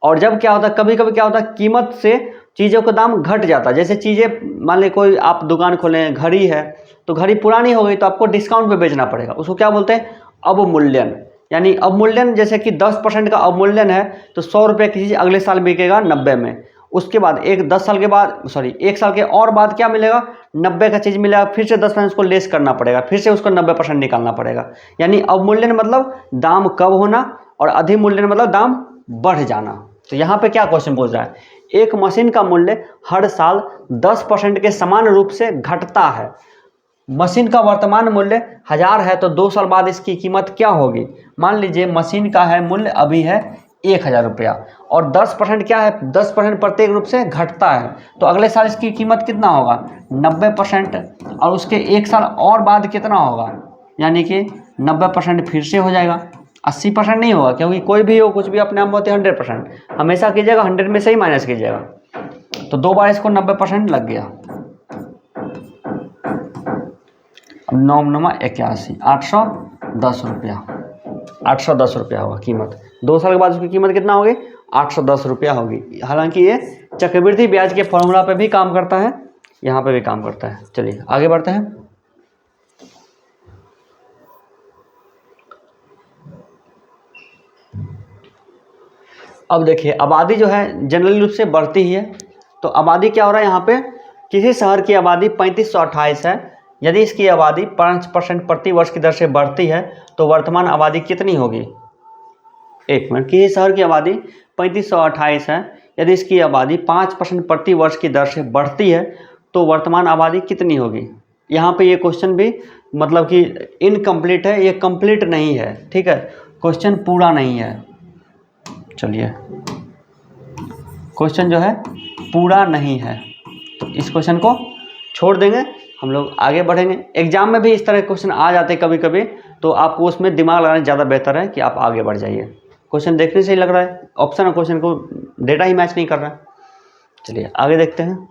और जब क्या होता है कभी कभी क्या होता है कीमत से चीज़ों का दाम घट जाता है। जैसे चीज़ें मान लें कोई आप दुकान खोलें, घड़ी है तो घड़ी पुरानी हो गई तो आपको डिस्काउंट पे बेचना पड़ेगा, उसको क्या बोलते हैं अवमूल्यन। यानी अवमूल्यन जैसे कि 10% का अवमूल्यन है तो 100 रुपये की चीज़ अगले साल बिकेगा 90 में। उसके बाद 1 साल के बाद 1 साल के और बाद क्या मिलेगा, 90 का चीज़ मिलेगा, फिर से 10% उसको लेस करना पड़ेगा, फिर से उसको 90% निकालना पड़ेगा। यानी अवमूल्यन मतलब दाम कम होना और अधिमूल्यन मतलब दाम बढ़ जाना। तो यहाँ पे क्या क्वेश्चन पूछ रहा है, एक मशीन का मूल्य हर साल 10% के समान रूप से घटता है। मशीन का वर्तमान मूल्य 1000 है तो 2 साल बाद इसकी कीमत क्या होगी। मान लीजिए मशीन का है मूल्य अभी है 1000 रुपया और 10% क्या है, 10% प्रत्येक रूप से घटता है, तो अगले साल इसकी कीमत कितना होगा 90%, और उसके 1 साल और बाद कितना होगा, यानी कि 90% फिर से हो जाएगा, 80% नहीं होगा, क्योंकि कोई भी हो कुछ भी अपने आप में होते हैं 100%, हमेशा कीजिएगा 100 में से ही माइनस कीजिएगा। तो 2 बार इसको 90% लग गया, अब 9 81, 810 रुपया, 810 रुपया होगा कीमत। 2 साल के बाद उसकी कीमत कितना होगी, 810 रुपया होगी। हालांकि ये चक्रवृद्धि ब्याज के फॉर्मूला पे भी काम करता है, यहाँ पे भी काम करता है। चलिए आगे बढ़ते हैं। अब देखिए आबादी जो है जनरली रूप से बढ़ती ही है, तो आबादी क्या हो रहा है यहाँ पे, किसी शहर की आबादी 3528 है, यदि इसकी आबादी 5% प्रति वर्ष की दर से बढ़ती है तो वर्तमान आबादी कितनी होगी। एक मिनट, किसी शहर की आबादी 3528 है, यदि इसकी आबादी 5% प्रति वर्ष की दर से बढ़ती है तो वर्तमान आबादी कितनी होगी। यहाँ पे ये क्वेश्चन भी मतलब कि इनकम्प्लीट है, ये कंप्लीट नहीं है, ठीक है, क्वेश्चन पूरा नहीं है। चलिए क्वेश्चन जो है पूरा नहीं है तो इस क्वेश्चन को छोड़ देंगे, हम लोग आगे बढ़ेंगे। एग्जाम में भी इस तरह के क्वेश्चन आ जाते हैं कभी कभी, तो आपको उसमें दिमाग लगाना ज़्यादा बेहतर है कि आप आगे बढ़ जाइए। क्वेश्चन देखने से ही लग रहा है ऑप्शन और क्वेश्चन को डेटा ही मैच नहीं कर रहा है। चलिए आगे देखते हैं।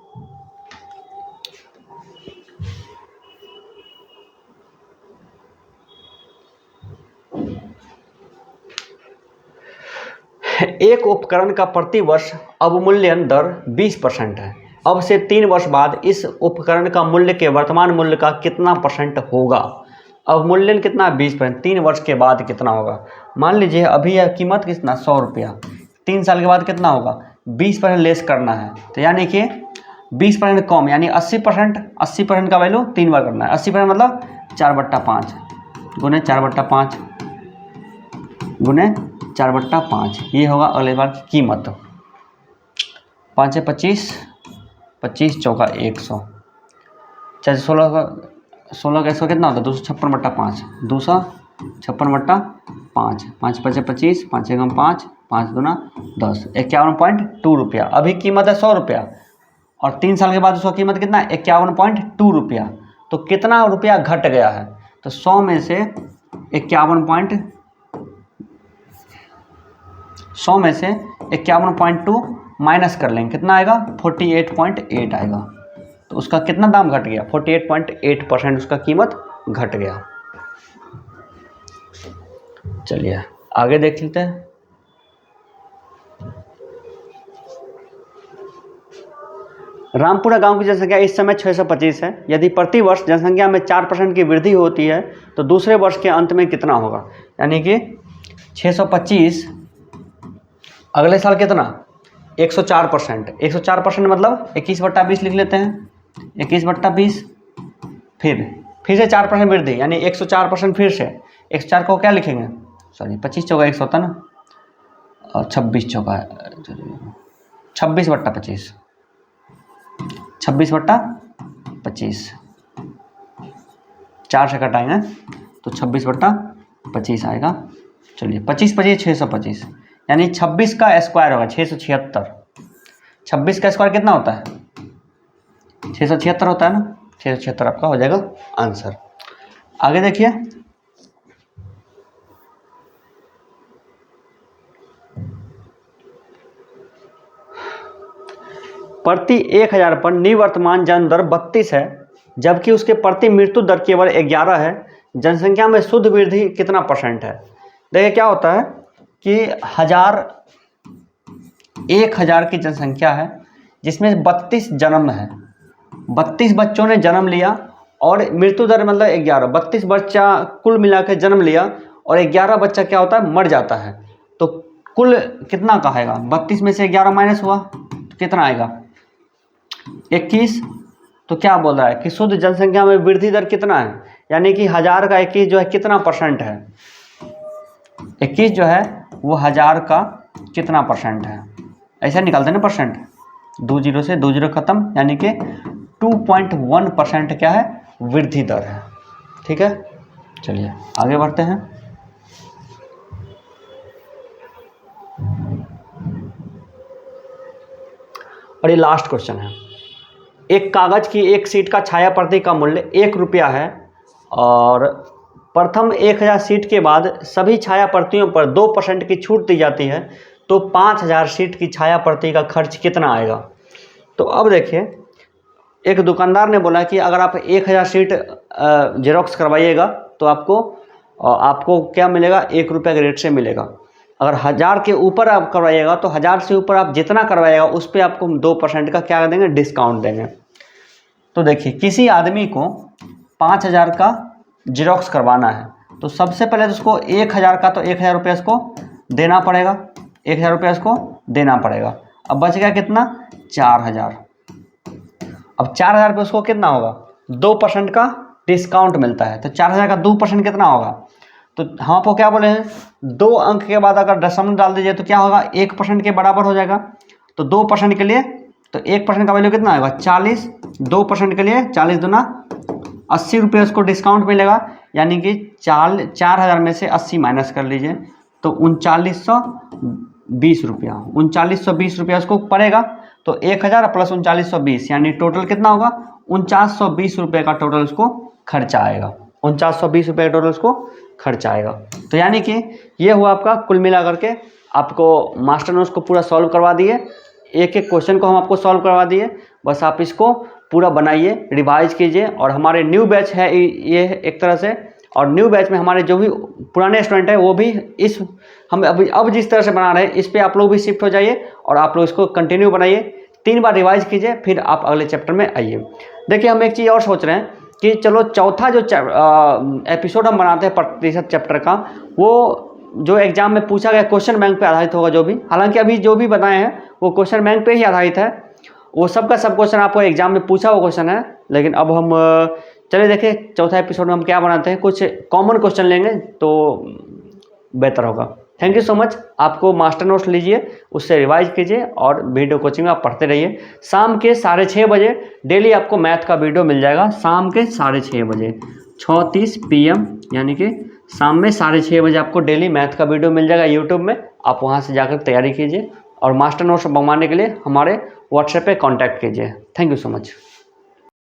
एक उपकरण का प्रति वर्ष अवमूल्यन दर 20% है। अब से 3 वर्ष बाद इस उपकरण का मूल्य के वर्तमान मूल्य का कितना % होगा। अवमूल्यन कितना, 20%, 3 वर्ष के बाद कितना होगा। मान लीजिए अभी यह कीमत कितना 100 रुपया, 3 साल के बाद कितना होगा 20% लेस करना है, तो यानी कि 20% कम, यानी 80% का वैल्यू 3 बार करना है। 80% मतलब 4/5 गुने 4/5 गुने 4/5, ये होगा अगले बार की कीमत। 5 से 25, 25 चौका 100, 16 का 100 कितना होता है 256/5, 256/5, 5 5 25, 5 एकम 5, 5 दूना 10, 51.2 रुपया। अभी कीमत है 100 रुपया और 3 साल के बाद उसका कीमत कितना है 51.2 रुपया। तो कितना रुपया घट गया है, तो 100 में से 51.2 माइनस कर लेंगे, कितना आएगा 48.8 आएगा। तो उसका कितना दाम घट गया 48.8% उसका कीमत घट गया। चलिए आगे देख लेते हैं। रामपुरा गांव की जनसंख्या इस समय 625 है। यदि प्रति वर्ष जनसंख्या में 4% की वृद्धि होती है तो दूसरे वर्ष के अंत में कितना होगा। यानी कि 625, अगले साल कितना 104%, 104% मतलब 21/20 लिख लेते हैं, 21/20, फिर से 4% वृद्धि, यानी 104% फिर से 104 को क्या लिखेंगे, 25 चौका 100 होता ना, और 26 चौका 26/25, 26/25, 4 से कटाएंगे तो 26/25 आएगा। चलिए 25 25 625, यानी 26 का स्क्वायर होगा 676। 26 का स्क्वायर कितना होता है 676 होता है ना, 676 आपका हो जाएगा आंसर। आगे देखिए, प्रति 1000 पर निवर्तमान जन्म दर 32 है, जबकि उसके प्रति मृत्यु दर केवल 11 है। जनसंख्या में शुद्ध वृद्धि कितना % है। देखिए क्या होता है कि 1000 की जनसंख्या है जिसमें 32 जन्म है, 32 बच्चों ने जन्म लिया और मृत्यु दर मतलब 11, 32 बच्चा कुल मिलाकर जन्म लिया और 11 बच्चा क्या होता है, मर जाता है। तो कुल कितना कहेगा, 32 में से 11 माइनस हुआ तो कितना आएगा, 21। तो क्या बोल रहा है कि शुद्ध जनसंख्या में वृद्धि दर कितना है, यानी कि 1000 का 21 जो है कितना परसेंट है, 21 जो है वो 1000 का कितना परसेंट है, ऐसा निकालते हैं ना परसेंट, 2 0 से 2 0 खत्म, यानी कि 2.1% क्या है, वृद्धि दर है। ठीक है, चलिए आगे बढ़ते हैं। और ये लास्ट क्वेश्चन है, एक कागज की एक सीट का छाया प्रति का मूल्य 1 रुपया है और प्रथम 1000 सीट के बाद सभी छाया प्रतियों पर 2% की छूट दी जाती है, तो 5000 सीट की छाया प्रति का खर्च कितना आएगा। तो अब देखिए, एक दुकानदार ने बोला कि अगर आप 1000 सीट जेरोक्स करवाइएगा तो आपको क्या मिलेगा, 1 रुपये के रेट से मिलेगा। अगर 1000 के ऊपर आप करवाइएगा तो 1000 से ऊपर आप जितना करवाइएगा उस पर आपको 2% का क्या देंगे, डिस्काउंट देंगे। तो देखिए, किसी आदमी को 5000 का जेरोक्स करवाना है तो सबसे पहले तो उसको 1000 का तो 1000 रुपये उसको देना पड़ेगा, 1000 रुपये उसको देना पड़ेगा। अब बच गया कितना, 4000। अब 4000 पे उसको कितना होगा, 2% का डिस्काउंट मिलता है, तो 4000 का 2% कितना होगा। तो हम आपको क्या बोले हैं, 2 अंक के बाद अगर दशमलव डाल दीजिए तो क्या होगा, 1% के बराबर हो जाएगा। तो 2% के लिए, तो 1% का वैल्यू कितना आएगा, 40। 2% के लिए 40 दूना 80 रुपये उसको डिस्काउंट मिलेगा, यानी कि 4000 में से 80 माइनस कर लीजिए तो 3920 रुपया, 3920 रुपया उसको पड़ेगा। तो 1000 प्लस 3920 यानी टोटल कितना होगा, 4920 रुपये का टोटल उसको खर्चा आएगा, 4920 रुपये का टोटल उसको खर्चा आएगा। तो यानी कि ये हुआ आपका कुल मिला करके, आपको मास्टर ने उसको पूरा सॉल्व करवा दिए, एक एक क्वेश्चन को हम आपको सॉल्व करवा दिए। बस आप इसको पूरा बनाइए, रिवाइज कीजिए। और हमारे न्यू बैच है ये एक तरह से, और न्यू बैच में हमारे जो भी पुराने स्टूडेंट हैं वो भी हम अब जिस तरह से बना रहे हैं इस पर आप लोग भी शिफ्ट हो जाइए और आप लोग इसको कंटिन्यू बनाइए। 3 बार रिवाइज कीजिए, फिर आप अगले चैप्टर में आइए। देखिए, हम एक चीज़ और सोच रहे हैं कि चलो चौथा जो एपिसोड हम बनाते हैं प्रतिशत चैप्टर का, वो जो एग्जाम में पूछा गया क्वेश्चन बैंक पे आधारित होगा जो भी, हालांकि अभी जो भी बताए हैं वो क्वेश्चन बैंक पे ही आधारित है, वो सबका सब क्वेश्चन आपको एग्जाम में पूछा हुआ क्वेश्चन है। लेकिन अब हम चलिए देखें चौथा एपिसोड में हम क्या बनाते हैं, कुछ कॉमन क्वेश्चन लेंगे तो बेहतर होगा। Thank you so much. आपको मास्टर नोट्स लीजिए, उससे रिवाइज कीजिए और वीडियो कोचिंग में आप पढ़ते रहिए। शाम के 6:30 बजे डेली आपको मैथ का वीडियो मिल जाएगा, शाम के 6:30 बजे 6:30 PM, यानी कि शाम में 6:30 बजे आपको डेली मैथ का वीडियो मिल जाएगा यूट्यूब में। आप वहाँ से जाकर तैयारी कीजिए और मास्टर नोट्स मंगवाने के लिए हमारे व्हाट्सएप पे कांटेक्ट कीजिए। Thank you so much.